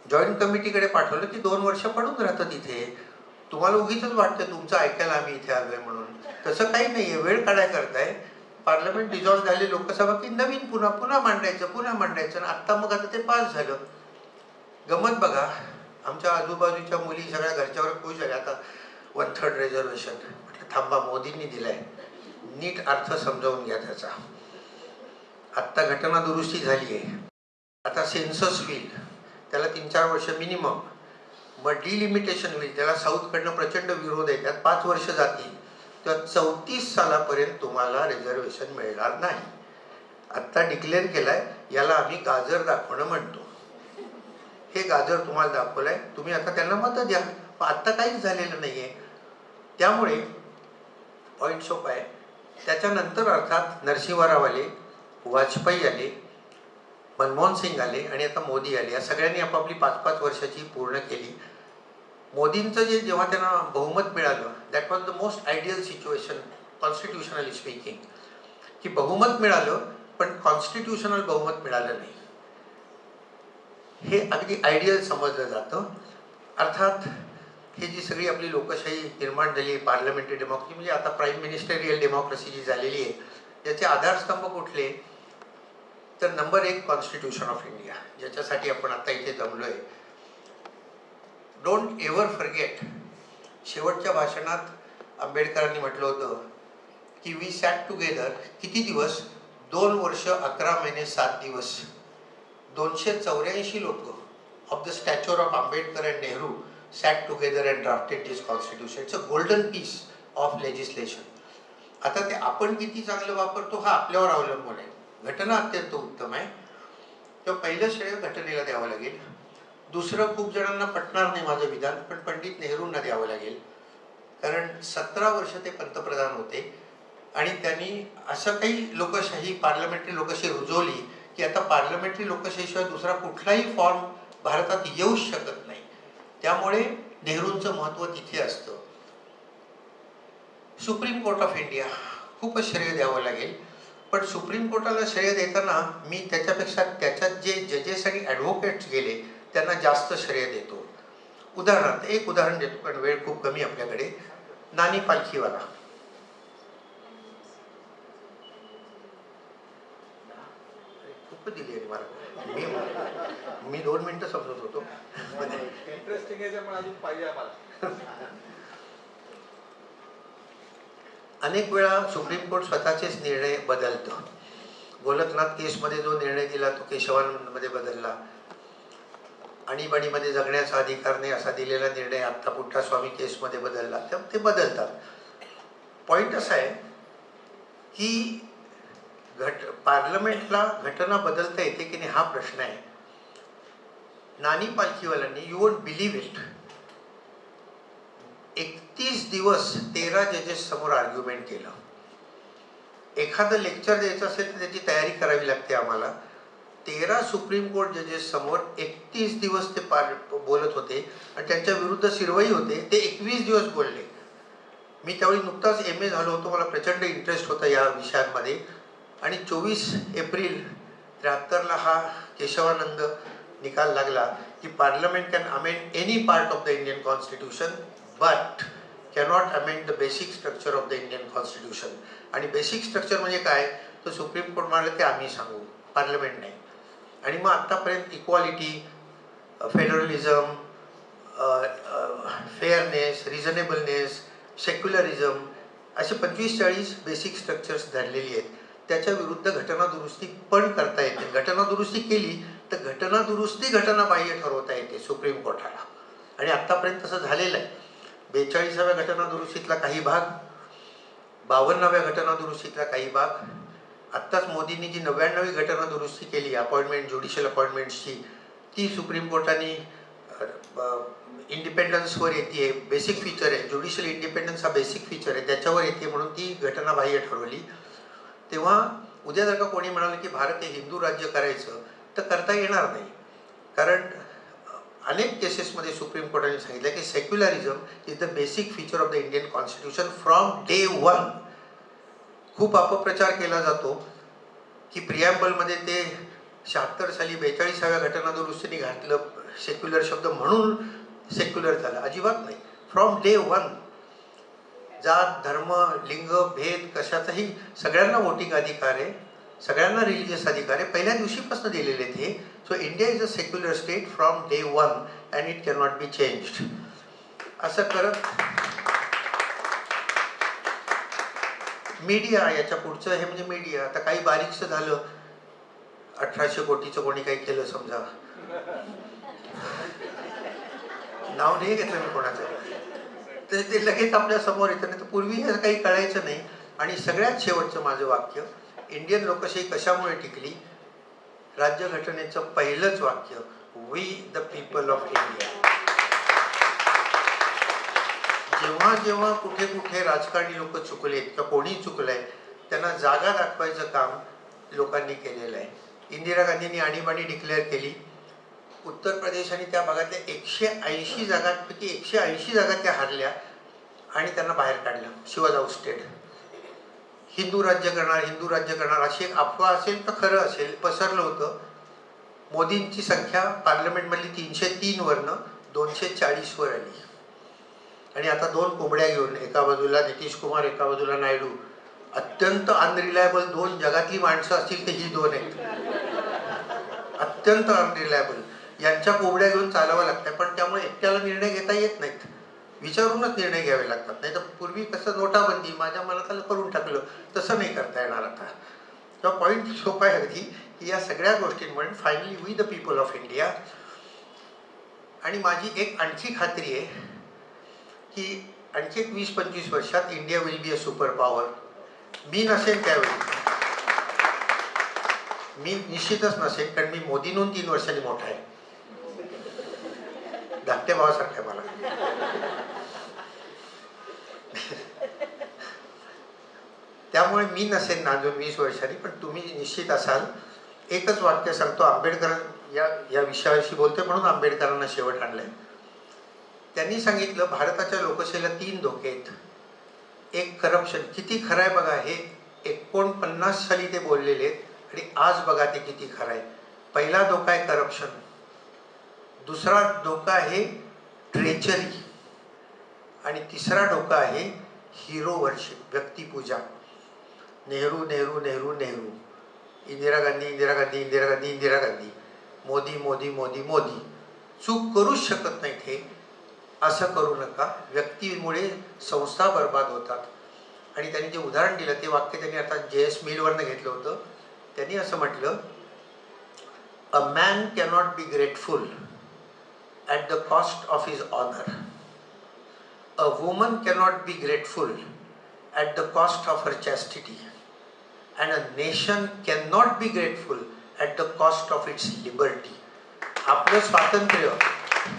जॉईंट कमिटीकडे पाठवलं की 2 वर्ष पडून राहतं तिथे. तुम्हाला उगीच वाटतं तुमचं ऐकायला आम्ही इथे आलोय म्हणून. तसं काही नाहीये, वेळ काढाय करताय. पार्लमेंट डिझॉल्व्ह झाली लोकसभा की नवीन पुन्हा मांडायचं. आणि आत्ता मग आता ते पास झालं. गमत बघा, आमच्या आजूबाजूच्या मुली सगळ्या घरच्यावर खुश झाल्या, आता 1/3 रिझर्वेशन. म्हटलं थांबा, मोदींनी दिलंय, नीट अर्थ समजावून घ्या त्याचा. आत्ता घटना दुरुस्ती झाली आहे, आता सेन्सस होईल, त्याला 3-4 वर्ष मिनिमम. मग डिलिमिटेशन होईल, त्याला साऊथकडनं प्रचंड विरोध आहे, त्यात 5 वर्ष जातील. तर 34 सालापर्यंत तुम्हाला रिझर्वेशन मिळणार नाही. आत्ता डिक्लेअर केलाय, याला आम्ही गाजर दाखवणं म्हणतो. हे गाजर तुम्हाला दाखवलंय, तुम्ही आता त्यांना मतं द्या. पण आत्ता काहीच झालेलं नाहीये. त्यामुळे पॉईंट सोपा आहे. त्याच्यानंतर अर्थात नरसिंहराव आले, वाजपेयी आले, मनमोहन सिंग आले आणि आता मोदी आले. या सगळ्यांनी आपापली 5-5 वर्षाची पूर्ण केली. मोदींचं जेव्हा त्यांना बहुमत मिळालं, that was the most ideal situation constitutionally speaking, की बहुमत मिळालं पण कॉन्स्टिट्युशनल बहुमत मिळालं नाही. हे अगदी आयडियल समजलं जातं. अर्थात ही जी सगळी आपली लोकशाही निर्माण झाली, पार्लमेंटरी डेमोक्रेसी, म्हणजे आता प्राईम मिनिस्टरियल डेमोक्रेसी जी झालेली आहे, याचे आधारस्तंभ कुठले? तर नंबर 1 कॉन्स्टिट्यूशन ऑफ इंडिया, ज्याच्यासाठी आपण आता इथे जमलोय. डोंट एव्हर फॉरगेट, शेवटच्या भाषणात आंबेडकरांनी म्हटलं होतं की वी सॅट टुगेदर. किती दिवस? 2 वर्ष 11 महिने 7 दिवस. 284 लोक of the stature of Ambedkar and Nehru sat together and drafted this constitution. It's a golden piece of legislation. आता ते आपण किती चांगलं वापरतो हा आपल्यावर अवलंबून आहे. घटना अत्यंत उत्तम आहे, तेव्हा पहिलं श्रेय घटनेला द्यावं लागेल. दुसरं, खूप जणांना पटणार नाही माझं विधान, पण पंडित नेहरूंना द्यावं लागेल. कारण 17 वर्ष ते पंतप्रधान होते आणि त्यांनी असं काही लोकशाही, पार्लमेंटरी लोकशाही रुजवली की आता पार्लमेंटरी लोकशाहीशिवाय दुसरा कुठलाही फॉर्म भारतात येऊच शकत नाही. त्यामुळे नेहरूंचं महत्त्व तिथे असतं. सुप्रीम कोर्ट ऑफ इंडिया, खूपच श्रेय द्यावं लागेल. पण सुप्रीम कोर्टाला श्रेय देताना मी त्याच्यापेक्षा त्याच्यात जे जजेस आणि ॲडव्होकेट्स गेले त्यांना जास्त श्रेय देतो. उदाहरणार्थ एक उदाहरण देतो, कारण वेळ खूप कमी आपल्याकडे. नानी पालखीवाला, खूप दिली आहे मला. मी 2 मिनिटं समजत होतो. इंटरेस्टिंग आहे, त्यामुळे अजून पाहिजे आम्हाला. अनेक वेळा सुप्रीम कोर्ट स्वतःचेच निर्णय बदलतं. गोलकनाथ केसमध्ये जो निर्णय दिला तो केशवानंदमध्ये बदलला. आणीबाणीमध्ये जगण्याचा अधिकार नाही असा दिलेला निर्णय आत्ता पुट्टास्वामी केसमध्ये बदलला. ते बदलतात. पॉईंट असा आहे की पार्लमेंटला घटना बदलता येते की नाही हा प्रश्न आहे. नानी पालखीवाल्यांनी, यू वोंट बिलीव्ह इट, 31 दिवस 13 जजेस समोर आर्ग्युमेंट केलं. एखादं लेक्चर द्यायचं असेल तर त्याची तयारी करावी लागते आम्हाला. 13 सुप्रीम कोर्ट जजेस समोर 31 दिवस ते बोलत होते आणि त्यांच्या विरुद्ध शिरवई होते. ते 21 दिवस बोलले. मी त्यावेळी नुकताच MA झालो होतो. मला प्रचंड इंटरेस्ट होता या विषयांमध्ये. आणि 24 एप्रिल 73ला हा केशवानंद निकाल लागला की parliament can amend any part of the Indian constitution but cannot amend the basic structure of the Indian constitution. आणि बेसिक स्ट्रक्चर म्हणजे काय, तर सुप्रीम कोर्ट म्हणाले ते आम्ही सांगू, पार्लमेंट नाही. आणि मग आत्तापर्यंत इक्वालिटी, फेडरलिझम, फेअरनेस, रिझनेबलनेस, सेक्युलरिझम असे 25-40 बेसिक स्ट्रक्चर्स धरलेली आहेत. त्याच्या विरुद्ध घटनादुरुस्ती पण करता येते. घटनादुरुस्ती केली तर घटनादुरुस्ती घटनाबाह्य ठरवता येते सुप्रीम कोर्टाला. आणि आत्तापर्यंत तसं झालेलं आहे. 42व्या घटनादुरुस्तीतला काही भाग, 52व्या घटनादुरुस्तीतला काही भाग, आत्ताच मोदींनी जी 99वी घटनादुरुस्ती केली अपॉइंटमेंट, ज्युडिशियल अपॉइंटमेंट्सची, ती सुप्रीम कोर्टाने इंडिपेंडन्सवर येते. बेसिक फीचर आहे, ज्युडिशियल इंडिपेंडन्स हा बेसिक फीचर आहे, त्याच्यावर येते म्हणून ती घटनाबाह्य ठरवली. तेव्हा उद्या जर का कोणी म्हणाले की भारत हे हिंदू राज्य करायचं तर करता येणार नाही. कारण अनेक केसेसमध्ये सुप्रीम कोर्टाने सांगितलं की secularism is the basic feature of the Indian constitution from day one. खूप अपप्रचार केला जातो की प्रिॲम्बलमध्ये ते 76 साली 42व्या घटनादुरुस्तीने घातलं सेक्युलर शब्द म्हणून सेक्युलर झालं. अजिबात नाही. फ्रॉम डे वन जात, धर्म, लिंग, भेद कशाचाही सगळ्यांना वोटिंग अधिकार आहे, सगळ्यांना रिलिजियस अधिकार आहे, पहिल्या दिवशीपासून दिलेले ते. So India is a secular state from day one and it cannot be changed. असं करत मीडिया, याच्या पुढचं हे म्हणजे मीडिया. आता काही बारीकसं झालं, 1800 कोटीचं कोणी काही केलं समजा, नाव नाही घेतलं मी कोणाचं, तर ते लगेच आपल्या समोर येतं. नाही तर पूर्वी हे काही कळायचं नाही. आणि सगळ्यात शेवटचं माझं वाक्य, इंडियन लोकशाही कशामुळे टिकली, राज्यघटनेचं पहिलंच वाक्य, we the people of India. जेव्हा जेव्हा कुठे कुठे राजकारणी लोक चुकलेत किंवा कोणी चुकलंय त्यांना जागा दाखवायचं काम लोकांनी केलेलं आहे. इंदिरा गांधींनी आणीबाणी डिक्लेअर केली. उत्तर प्रदेश आणि त्या भागातल्या 180 जागांपैकी 180 जागा त्या हारल्या आणि त्यांना बाहेर काढलं. शी वॉज आउटस्टेड. हिंदू राज्य करणार, हिंदू राज्य करणार अशी एक अफवा असेल तर खरं असेल, पसरलं होतं. मोदींची संख्या पार्लमेंटमधली 303 वरनं 240 वर आली. आणि आता 2 कोंबड्या घेऊन, एका बाजूला नितीश कुमार, एका बाजूला नायडू, अत्यंत अनरिलायबल 2 जगातली माणसं असतील तर ही 2 आहेत. अत्यंत अनरिलायबल. यांच्या कोंबड्या घेऊन चालावं लागतं. पण त्यामुळे एकट्याला निर्णय घेता येत नाहीत, विचारूनच निर्णय घ्यावे लागतात. नाही तर पूर्वी कसं नोटाबंदी, माझ्या मनात आलं करून टाकलं, तसं नाही करता येणार आता. तर पॉईंट सोपा आहे अगदी की या सगळ्या गोष्टींमुळे finally we the people of India. आणि माझी एक आणखी खात्री आहे की आणखी 20-25 वर्षात India will be a super power. मी नसेन त्यावेळी, मी निश्चितच नसेन, कारण मी मोदींहून 3 वर्षांनी मोठा आहे. धाकट्या भावासारखं आहे मला. त्यामुळे मी नसेन ना अजून 20 वर्षांनी, पण तुम्ही निश्चित असाल. एकच वाक्य सांगतो. आंबेडकर या विषयाशी बोलते म्हणून आंबेडकरांना शेवट आणलंय. त्यांनी सांगितलं भारताच्या लोकशाहीला 3 धोके आहेत. एक करप्शन. किती खरं आहे बघा, हे 49 साली ते बोललेले आहेत आणि आज बघा ते किती खरं आहे. पहिला धोका आहे करप्शन. दुसरा धोका आहे ट्रेचरी. आणि तिसरा धोका आहे हिरो वर्शिप, व्यक्तिपूजा. नेहरू नेहरू नेहरू नेहरू, इंदिरा गांधी इंदिरा गांधी इंदिरा गांधी इंदिरा गांधी, मोदी मोदी मोदी मोदी. चूक करूच शकत नाहीत हे. असं करू नका. व्यक्तीमुळे संस्था बर्बाद होतात. आणि त्यांनी जे उदाहरण दिलं ते वाक्य त्यांनी आता JS मिलवरनं घेतलं होतं. त्यांनी असं म्हटलं, a man cannot be grateful at the cost of his honour. A woman cannot be grateful at the cost of her chastity. And a nation cannot be grateful at the cost of its liberty. आपलं स्वातंत्र्य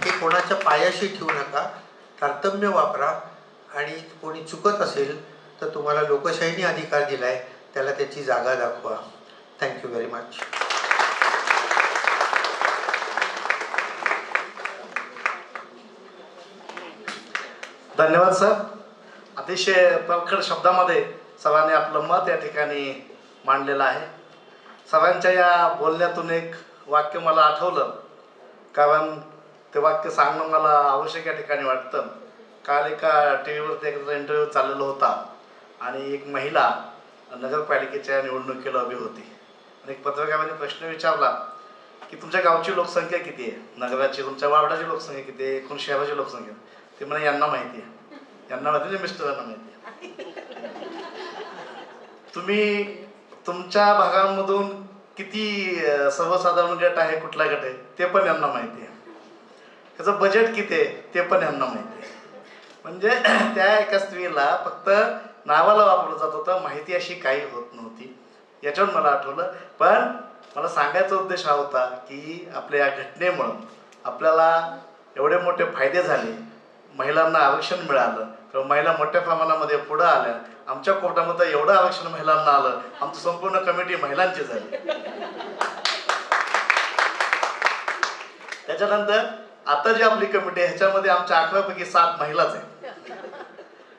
हे कोणाच्या पायाशी ठेवू नका, तारतम्य वापरा आणि कोणी चुकत असेल तर तुम्हाला लोकशाहीने अधिकार दिलाय, त्याला त्याची जागा दाखवा. Thank you very much. धन्यवाद सर. अतिशय परखड शब्दामध्ये सर्वांनी आपलं मत या ठिकाणी मांडलेलं आहे. सर्वांच्या या बोलण्यातून एक वाक्य मला आठवलं, कारण ते वाक्य सांगणं मला आवश्यक या ठिकाणी वाटतं. काल एका टी व्हीवरती एक इंटरव्ह्यू चाललेला होता आणि एक महिला नगरपालिकेच्या निवडणुकीला उभी होती आणि एक पत्रकाराने प्रश्न विचारला की तुमच्या गावची लोकसंख्या किती आहे, नगराची तुमच्या वार्डाची लोकसंख्या किती आहे, एकूण शहराची लोकसंख्या. ते म्हणे यांना माहिती आहे, यांना माहिती नाही, मिस्टरांना माहिती आहे. तुम्ही तुमच्या भागांमधून किती सर्वसाधारण गट आहे, कुठला गट आहे ते पण यांना माहिती आहे, त्याचं बजेट किती आहे ते पण यांना माहिती आहे. म्हणजे त्या एका स्त्रीला फक्त नावाला वापरलं जात होतं, माहिती अशी काही होत नव्हती. याच्यावर मला आठवलं. पण मला सांगायचा उद्देश हा होता की आपल्या या घटनेमुळं आपल्याला एवढे मोठे फायदे झाले, महिलांना आरक्षण मिळालं, किंवा महिला मोठ्या प्रमाणामध्ये पुढं आल्या. आमच्या कोर्टामध्ये एवढं आरक्षण महिलांना आलं, आमची संपूर्ण कमिटी महिलांची झाली. त्याच्यानंतर आता जी आपली कमिटी आहे ह्याच्यामध्ये आमच्या 11 पैकी 7 महिलाच आहेत.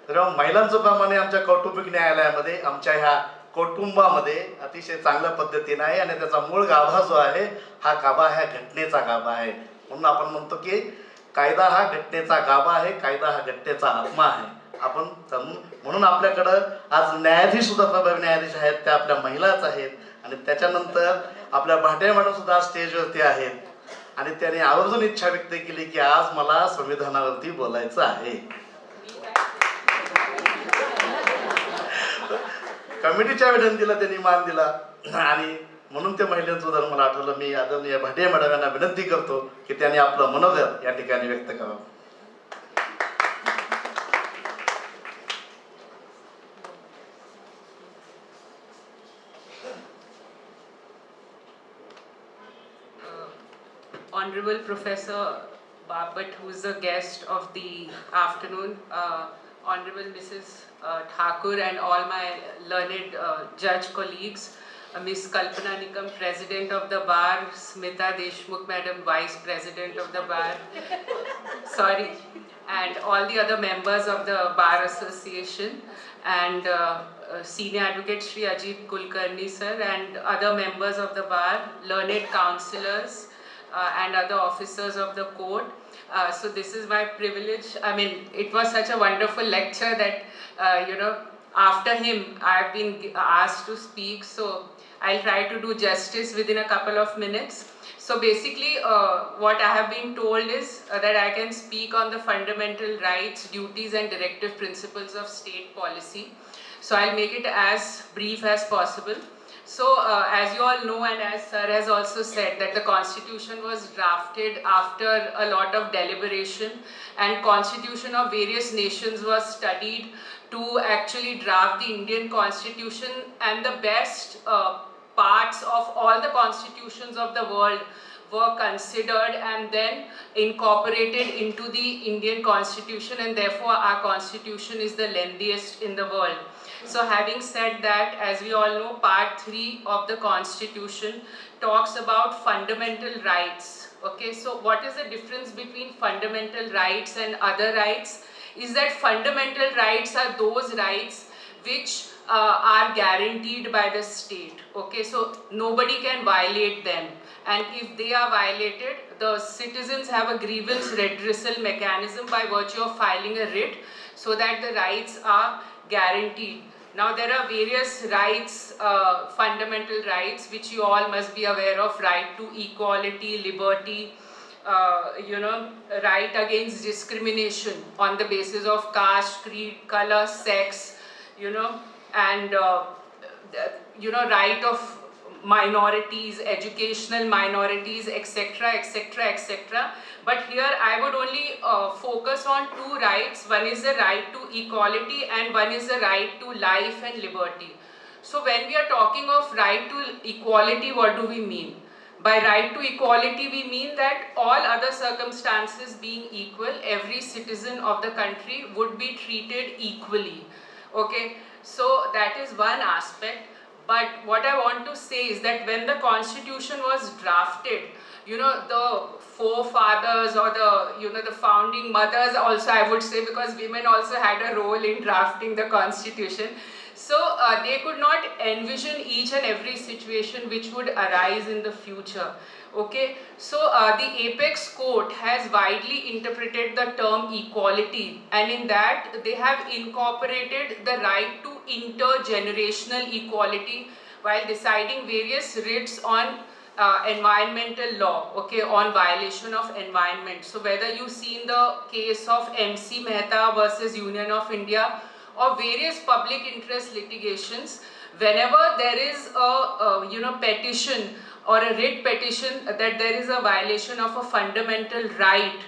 तर महिलांचं प्रमाणे आमच्या कौटुंबिक न्यायालयामध्ये आमच्या ह्या कुटुंबामध्ये अतिशय चांगल्या पद्धतीने आहे आणि त्याचा मूळ गाभा जो आहे हा गाभा ह्या घटनेचा गाभा आहे. म्हणून आपण म्हणतो की कायदा हा घटनेचा गाभा आहे, कायदा हा घटनेचा आत्मा आहे. आपण म्हणून आपल्याकडं आज न्यायाधीश सुद्धा, प्रभावी न्यायाधीश आहेत त्या आपल्या महिलाच आहेत. आणि त्याच्यानंतर आपल्या भाटे मॅडम सुद्धा स्टेजवरती आहेत आणि त्यांनी आवर्जून इच्छा व्यक्त केली की आज मला संविधानावरती बोलायचं आहे. कमिटीच्या विनंतीला त्यांनी मान दिला आणि म्हणून ते महिलांचं उदाहरण मला आठवलं. मी आदरणीय भाटे मॅडम यांना विनंती करतो की त्यांनी आपलं मनोगत या ठिकाणी व्यक्त करावं. Honorable Professor Bapat, who is the guest of the afternoon, Honorable Mrs. Thakur and all my learned judge colleagues, Ms. Kalpana Nikam, President of the Bar, Smita Deshmukh Madam, Vice President of the Bar, sorry, and all the other members of the Bar Association, and Senior Advocate Shri Ajit Kulkarni sir, and other members of the Bar, learned councillors, and other officers of the court. So this is my privilege. I mean, it was such a wonderful lecture that, after him, I've been asked to speak. So I'll try to do justice within a couple of minutes. So basically, what I have been told is that I can speak on the fundamental rights, duties, and directive principles of state policy. So I'll make it as brief as possible. So, as you all know, and as sir has also said, that the constitution was drafted after a lot of deliberation, and constitution of various nations was studied to actually draft the Indian constitution, and the best parts of all the constitutions of the world were considered and then incorporated into the Indian constitution, and therefore our constitution is the lengthiest in the world. So having said that, as we all know, part 3 of the constitution talks about fundamental rights. Okay, so what is the difference between fundamental rights and other rights? Is that fundamental rights are those rights which are guaranteed by the state. Okay, so nobody can violate them, and if they are violated, the citizens have a grievance redressal mechanism by virtue of filing a writ, so that the rights are guaranteed. Now there are various rights, fundamental rights, which you all must be aware of: right to equality, liberty, right against discrimination on the basis of caste, creed, color, sex, and right of minorities, educational minorities, etc., etc., etc. But here I would only focus on 2 rights. One is the right to equality and one is the right to life and liberty. So when we are talking of right to equality, what do we mean? By right to equality, we mean that all other circumstances being equal, every citizen of the country would be treated equally. Okay, so that is one aspect. But what I want to say is that when the constitution was drafted, the forefathers or the founding mothers also, I would say, because women also had a role in drafting the constitution. So they could not envision each and every situation which would arise in the future. Okay, so the Apex Court has widely interpreted the term equality, and in that they have incorporated the right to intergenerational equality while deciding various writs on environmental law, okay, on violation of environment. So whether you see in the case of MC Mehta versus Union of India or various public interest litigations, whenever there is a petition or a writ petition that there is a violation of a fundamental right,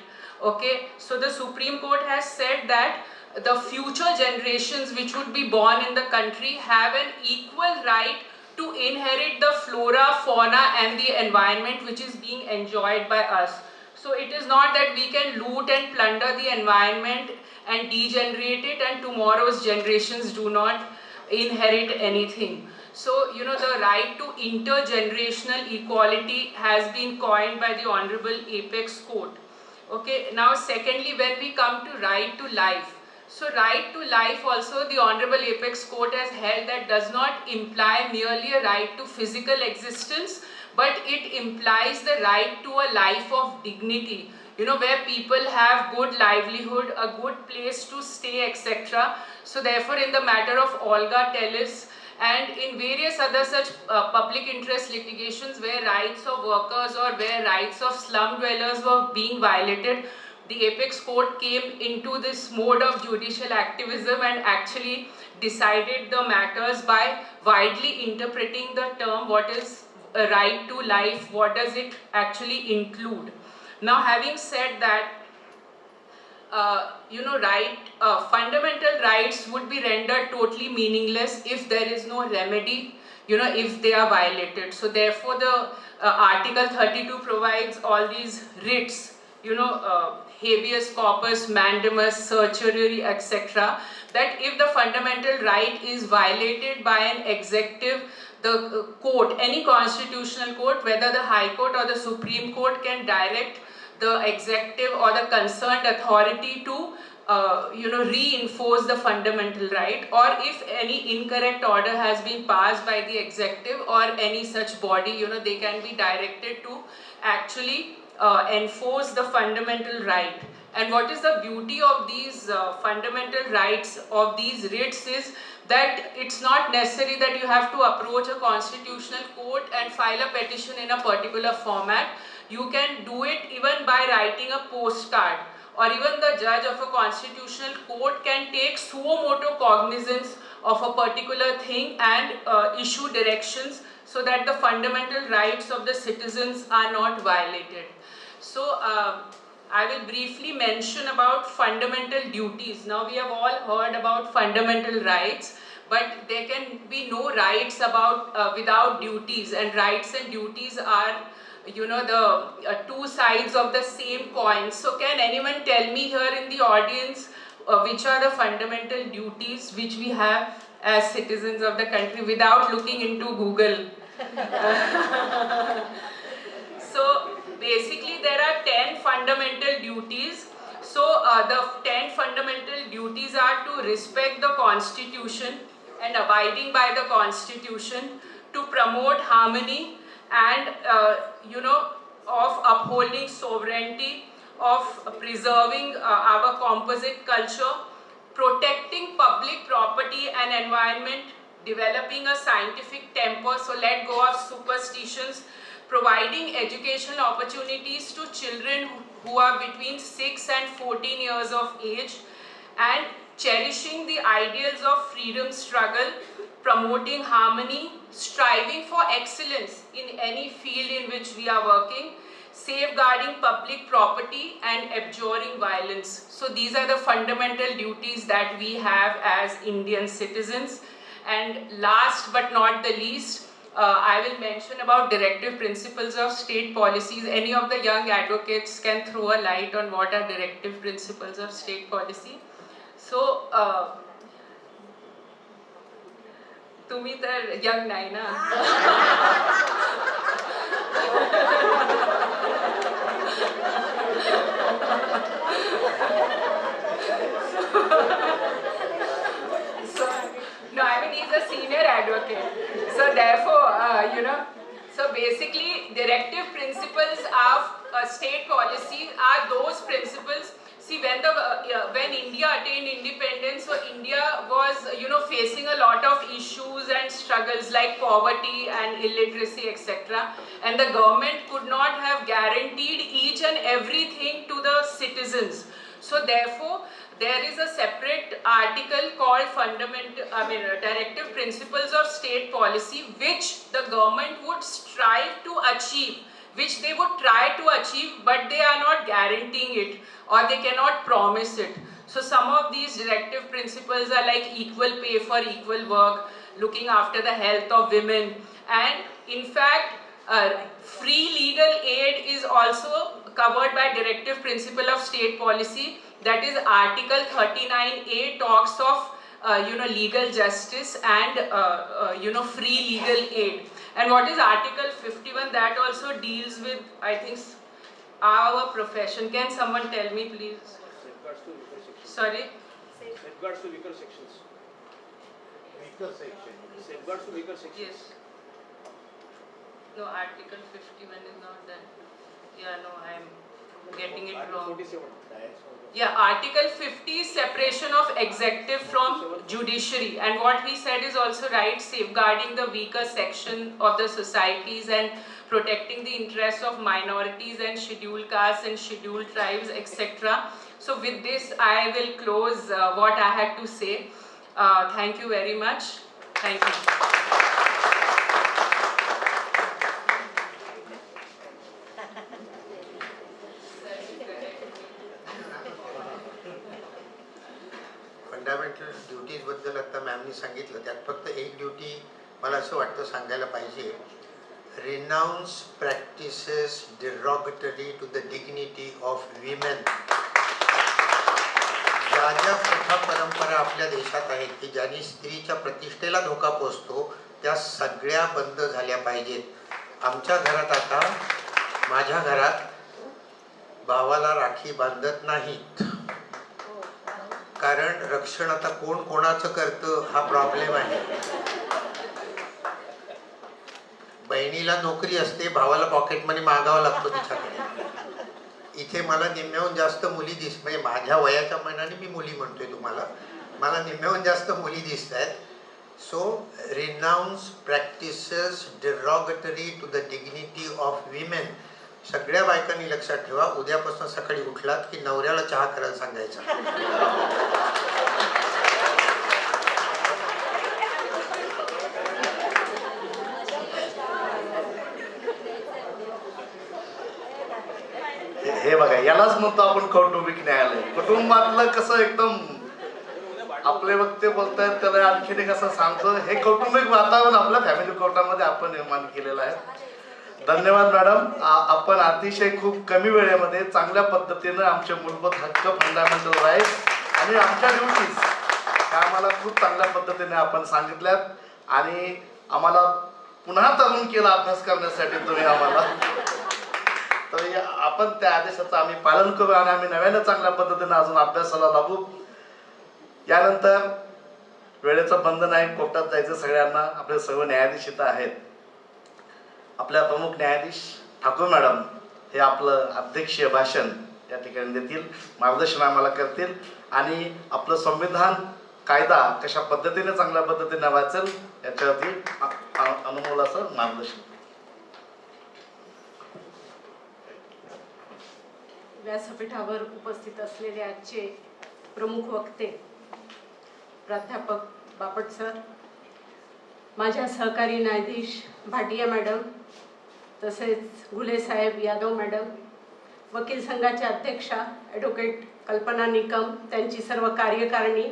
okay, so the Supreme Court has said that the future generations which would be born in the country have an equal right to inherit the flora, fauna and the environment which is being enjoyed by us. So it is not that we can loot and plunder the environment and degenerate it and tomorrow's generations do not inherit anything. So, the right to intergenerational equality has been coined by the Honorable Apex Court. Okay, now secondly, when we come to right to life, so right to life also the Honorable Apex Court has held that does not imply merely a right to physical existence, but it implies the right to a life of dignity, where people have good livelihood, a good place to stay, etc. So therefore, in the matter of Olga Tellis and in various other such public interest litigations where rights of workers or where rights of slum dwellers were being violated, the Apex Court came into this mode of judicial activism and actually decided the matters by widely interpreting the term what is a right to life, what does it actually include. Now, having said that, fundamental rights would be rendered totally meaningless if there is no remedy, if they are violated. So therefore, the Article 32 provides all these writs, habeas corpus, mandamus, certiorari, etc. that if the fundamental right is violated by an executive, the court, any constitutional court, whether the High Court or the Supreme Court, can direct the executive or the concerned authority to reinforce the fundamental right, or if any incorrect order has been passed by the executive or any such body, they can be directed to actually enforce the fundamental right. And what is the beauty of these fundamental rights of these writs is that it's not necessary that you have to approach a constitutional court and file a petition in a particular format. You can do it even by writing a postcard, or even the judge of a constitutional court can take suo motu cognizance of a particular thing and issue directions so that the fundamental rights of the citizens are not violated. So I will briefly mention about fundamental duties. Now we have all heard about fundamental rights, but there can be no rights without duties, and rights and duties are the two sides of the same coin. So can anyone tell me here in the audience which are the fundamental duties which we have as citizens of the country without looking into Google? So basically there are 10 fundamental duties. So the 10 fundamental duties are to respect the Constitution and abiding by the Constitution, to promote harmony and of upholding sovereignty, of preserving our composite culture, protecting public property and environment, developing a scientific temper, so let go of superstitions, providing educational opportunities to children who are between 6 and 14 years of age, and cherishing the ideals of freedom struggle, promoting harmony, striving for excellence in any field in which we are working, safeguarding public property and abjuring violence. So these are the fundamental duties that we have as Indian citizens. And last but not the least, I will mention about directive principles of state policies. Any of the young advocates can throw a light on what are directive principles of state policy. So, तुम्ही तर young नाही ना. No, I mean he's a senior advocate. So therefore, so basically directive principles of state policy are those principles. See, when India attained independence, so India was facing a lot of issues and struggles like poverty and illiteracy, etc. And the government could not have guaranteed each and everything to the citizens. So therefore, there is a separate article called Directive Principles of State Policy, which the government would strive to achieve, which they would try to achieve, but they are not guaranteeing it or they cannot promise it. So some of these directive principles are like equal pay for equal work, looking after the health of women, and in fact, free legal aid is also covered by directive principle of state policy. That is Article 39A talks of legal justice and free legal aid. And what is Article 51? That also deals with, I think, our profession. Can someone tell me, please? Safeguards to weaker sections. Sorry? Safeguards to weaker sections. Weaker section. Safeguards to weaker sections. Yes. No, Article 51 is not that. Yeah, no, I'm getting it Article wrong. 47. Yeah, Article 50 is separation of executive from judiciary, and what we said is also right, safeguarding the weaker section of the societies and protecting the interests of minorities and scheduled castes and scheduled tribes, etc. So with this, I will close what I had to say. Thank you very much. Thank you. Fundamental ड्युटीजबद्दल आता मॅमनी सांगितलं, त्यात फक्त एक duty मला असं वाटतं सांगायला पाहिजे. Renounce practices derogatory to the dignity of women. ज्या ज्या प्रथा परंपरा आपल्या देशात आहेत की ज्यांनी स्त्रीच्या प्रतिष्ठेला धोका पोचतो, त्या सगळ्या बंद झाल्या पाहिजेत. आमच्या घरात आता, माझ्या घरात भावाला राखी बांधत नाहीत, कारण रक्षण आता कोण कोणाचं करतं हा प्रॉब्लेम आहे. बहिणीला नोकरी असते, भावाला पॉकेट मनी मागावा लागतो तिच्याकडे. इथे मला निम्म्याहून जास्त मुली म्हणजे माझ्या वयाच्या मनाने मी मुली म्हणतोय तुम्हाला, मला निम्म्याहून जास्त मुली दिसत आहेत. So renounce practices derogatory to the dignity of women. सगळ्या बायकांनी लक्षात ठेवा, उद्यापासून सकाळी उठलात की नवऱ्याला चहा करायला सांगायचा. हे बघा, यालाच म्हणतो आपण कौटुंबिक न्यायालय. कुटुंबातलं कसं एकदम आपले वक्ते बोलतायत त्याला आणखीन एक असं सांगतो, हे कौटुंबिक वातावरण आपल्या फॅमिली कोर्टामध्ये आपण निर्माण केलेलं आहे. धन्यवाद मॅडम. आपण अतिशय खूप कमी वेळेमध्ये चांगल्या पद्धतीनं आमचे मूलभूत हक्क, फंडामेंटल राईट्स आणि आमच्या ड्युटीज ह्या आम्हाला खूप चांगल्या पद्धतीने आपण सांगितल्यात आणि आम्हाला पुन्हा तरुण केला अभ्यास करण्यासाठी तुम्ही आम्हाला. तर आपण त्या आदेशाचं आम्ही पालन करू आणि आम्ही नव्यानं चांगल्या पद्धतीने अजून अभ्यासाला लागू. यानंतर वेळेचं बंधन आहे, कोर्टात जायचं सगळ्यांना. आपले सर्व न्यायाधीश इथं आहेत. आपल्या प्रमुख न्यायाधीश ठाकूर मॅडम हे आपलं अध्यक्षीय भाषण या ठिकाणी देतील, मार्गदर्शन आम्हाला करतील आणि आपलं संविधान कायदा कशा पद्धतीने चांगल्या पद्धतीने वाचेल याच्यावरती अनमोल असं मार्गदर्शन. व्यासपीठावर उपस्थित असलेले आजचे प्रमुख वक्ते प्राध्यापक बापट सर, माझ्या सहकारी न्यायाधीश भाटिया मॅडम, तसेच घुले साहेब, यादव मॅडम, वकील संघाच्या अध्यक्षा ॲडव्होकेट कल्पना निकम, त्यांची सर्व कार्यकारिणी,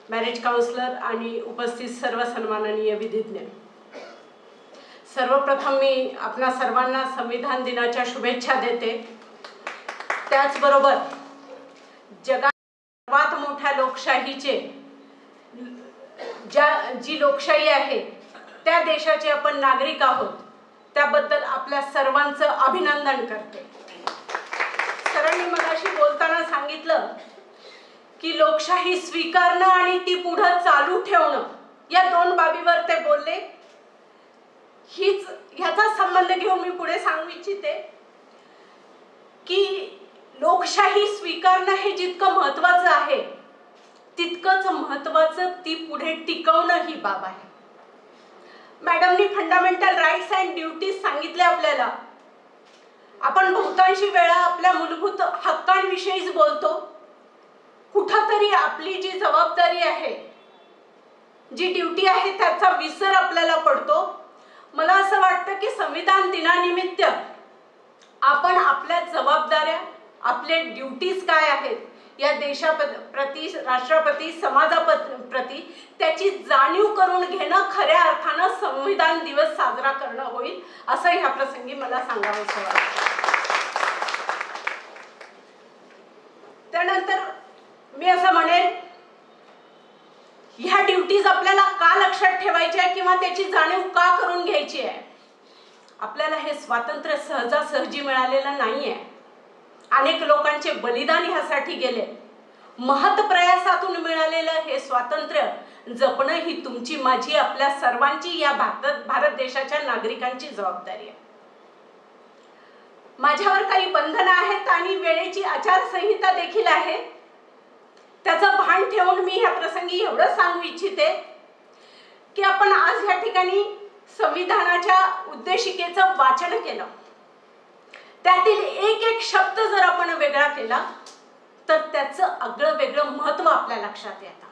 मॅरेज काउन्सिलर आणि उपस्थित सर्व सन्माननीय विधिज्ञ. सर्वप्रथम मी आपणा सर्वांना संविधान दिनाच्या शुभेच्छा देते. त्याचबरोबर जगात सर्वात मोठ्या लोकशाहीचे जी लोकशाही आहे त्या देशाचे आपण नागरिक आहोत, त्याबद्दल आपल्या सर्वांचं अभिनंदन करते. सरांनी मगाशी बोलताना सांगितलं की लोकशाही स्वीकारणं आणि ती पुढं चालू ठेवणं या दोन बाबीवर ते बोलले. ह्याचा संबंध घेऊन मी पुढे सांगू इच्छिते की लोकशाही स्वीकारणं हे जितकं महत्त्वाचं आहे तितकंच महत्त्वाचं ती पुढे टिकवणं ही बाब आहे. मॅडमनी फंडामेंटल राईट्स अँड ड्युटीज सांगितले आपल्याला. आपण बहुतांशी वेळा आपल्या मूलभूत हक्कांविषयीच बोलतो. कुठंतरी आपली जी जबाबदारी आहे, जी ड्युटी आहे, त्याचा विसर आपल्याला पडतो. मला असं वाटतं की संविधान दिनानिमित्त आपण आपल्या जबाबदाऱ्या, आपले ड्युटीज काय आहेत या देशाप्रती, राष्ट्रप्रती, समाजाप्रती त्याची जाणीव करून घेणं खऱ्या अर्थानं संविधान दिवस साजरा करणं होईल, असं ह्या प्रसंगी मला सांगावंसं वाटतं. त्यानंतर मी असं म्हणेन, ह्या ड्युटीज आपल्याला का लक्षात ठेवायच्या किंवा त्याची जाणीव का करून घ्यायची आहे? आपल्याला हे स्वातंत्र्य सहजासहजी मिळालेलं नाहीये. अनेक लोकांचे बलिदान ह्यासाठी गेले. महत्प्रयासातून मिळालेलं हे स्वातंत्र्य जपणं ही तुमची, माझी, आपल्या सर्वांची, या भारत देशाच्या नागरिकांची जबाबदारी आहे. माझ्यावर काही बंधनं आहेत आणि वेळेची आचारसंहिता देखील आहे. त्याचं भान ठेवून मी ह्या प्रसंगी एवढं सांगू इच्छिते की आपण आज ह्या ठिकाणी संविधानाच्या उद्देशिकेचं वाचन केलं. त्यातील एक एक शब्द जर आपण वेगळा केला तर त्याचं आगळं वेगळं महत्त्व आपल्या लक्षात येतं.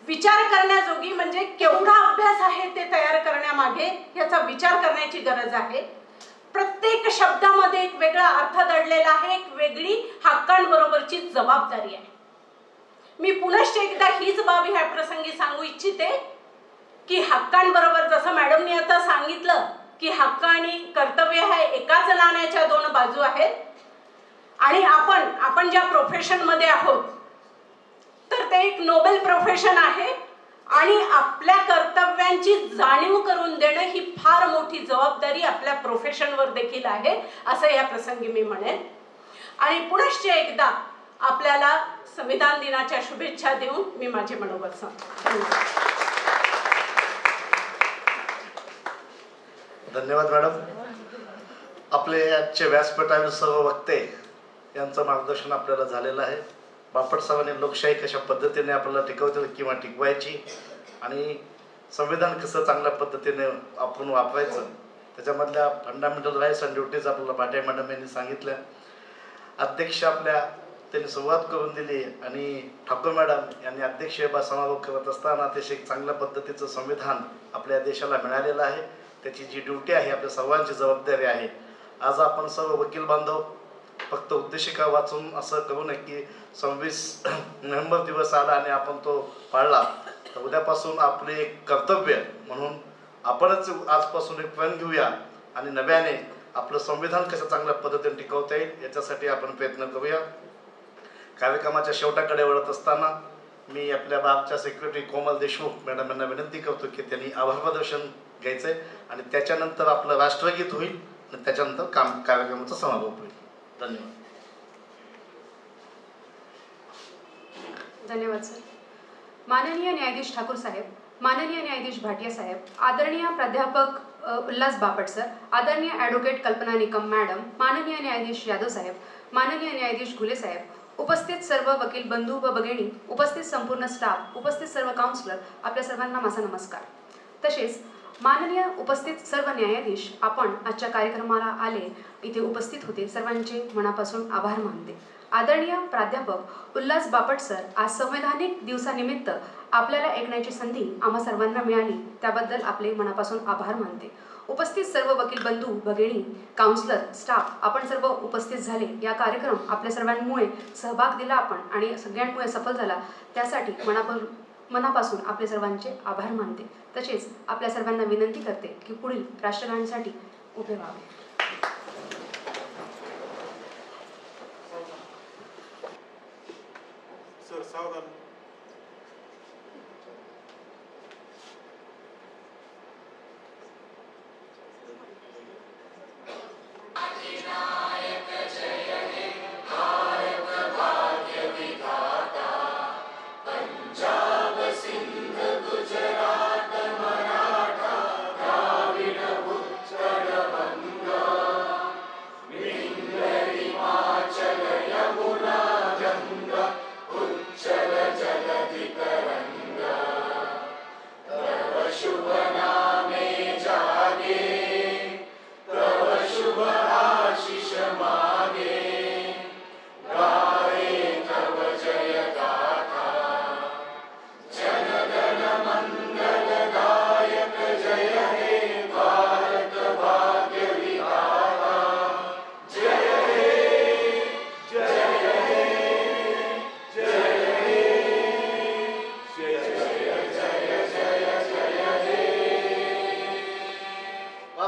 विचार करण्याजोगी म्हणजे केवढा अभ्यास आहे ते तयार करण्यामागे याचा विचार करण्याची गरज आहे. प्रत्येक शब्दामध्ये एक वेगळा अर्थ दडलेला आहे, एक वेगळी हक्कांबरोबरची जबाबदारी आहे. मी पुनश्च एकदा हीच बाब ह्या प्रसंगी सांगू इच्छिते की हक्कांबरोबर, जसं मॅडमनी आता सांगितलं की हक्क आणि कर्तव्य हे एकाच नाण्याच्या दोन बाजू आहेत. आणि आपण ज्या प्रोफेशन मध्ये आहोत तर ते एक नोबेल प्रोफेशन आहे आणि आपल्या कर्तव्यांची जाणीव करून देणं ही फार मोठी जबाबदारी आपल्या प्रोफेशनवर देखील आहे, असं या प्रसंगी मी म्हणेन. आणि पुनश्च एकदा आपल्याला संविधान दिनाच्या शुभेच्छा देऊन मी माझे मनोगत सांगतो. धन्यवाद मॅडम. आपले आजचे व्यासपीठावर सर्व वक्ते यांचं मार्गदर्शन आपल्याला झालेलं आहे. बापट साहेबांनी लोकशाही कशा पद्धतीने आपल्याला टिकवतील किंवा टिकवायची आणि संविधान कसं चांगल्या पद्धतीने आपण वापरायचं त्याच्यामधल्या फंडामेंटल राईट्स अँड ड्युटीज आपल्याला भाटे मॅडम यांनी सांगितल्या. अध्यक्ष आपल्या त्यांनी सुरुवात करून दिली आणि ठाकूर मॅडम यांनी अध्यक्ष समारोप करत असताना अतिशय चांगल्या पद्धतीचं संविधान आपल्या देशाला मिळालेलं आहे. त्याची जी ड्युटी आहे आपल्या सर्वांची जबाबदारी आहे. आज आपण सर्व वकील बांधव फक्त उद्देशिका वाचून असं करू नये की 26 नोव्हेंबर दिवस आला आणि आपण तो पाळला, तर उद्यापासून आपले एक कर्तव्य म्हणून आपणच आजपासून एक प्रण घेऊया आणि नव्याने आपलं संविधान कसं चांगल्या पद्धतीने टिकवता येईल याच्यासाठी आपण प्रयत्न करूया. कार्यक्रमाच्या शेवटाकडे वळत असताना मी आपल्या बाबच्या सेक्रेटरी कोमल देशमुख मॅडम यांना विनंती करतो की त्यांनी आभार प्रदर्शन घ्यायचंय आणि त्याच्यानंतर आपलं राष्ट्रगीत होईल आणि त्याच्यानंतर कार्यक्रमाचा समारोप होईल. धन्यवाद. धन्यवाद सर. माननीय न्यायाधीश ठाकूर साहेब, माननीय न्यायाधीश भाटिया साहेब, आदरणीय प्राध्यापक उल्हास बापट सर, आदरणीय ॲडव्होकेट कल्पना निकम मॅडम, माननीय न्यायाधीश यादव साहेब, माननीय न्यायाधीश घुले साहेब, उपस्थित सर्व वकील बंधू व भगिनी, उपस्थित संपूर्ण स्टाफ, उपस्थित सर्व काउन्सिलर, आपल्या सर्वांना माझा नमस्कार. तसेच माननीय उपस्थित सर्व न्यायाधीश, आपण आजच्या कार्यक्रमाला आले, इथे उपस्थित होते, सर्वांचे मनापासून आभार मानते. आदरणीय प्राध्यापक उल्हास बापट सर, आज संवैधानिक दिवसानिमित्त आपल्याला ऐकण्याची संधी आम्हा सर्वांना मिळाली, त्याबद्दल आपले मनापासून आभार मानते. उपस्थित सर्व वकील बंधू भगिनी, काउन्सिलर, स्टाफ, आपण सर्व उपस्थित झाले. या कार्यक्रम आपल्या सर्वांमुळे सहभाग दिला आपण आणि सगळ्यांमुळे सफल झाला, त्यासाठी मनापासून आपले सर्वांचे आभार मानते. तसेच आपल्या सर्वांना विनंती करते की पुढील राष्ट्रगानासाठी उभे व्हावे. सर सावधान.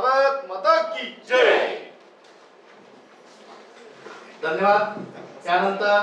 भारत माता की जय. धन्यवाद. त्यानंतर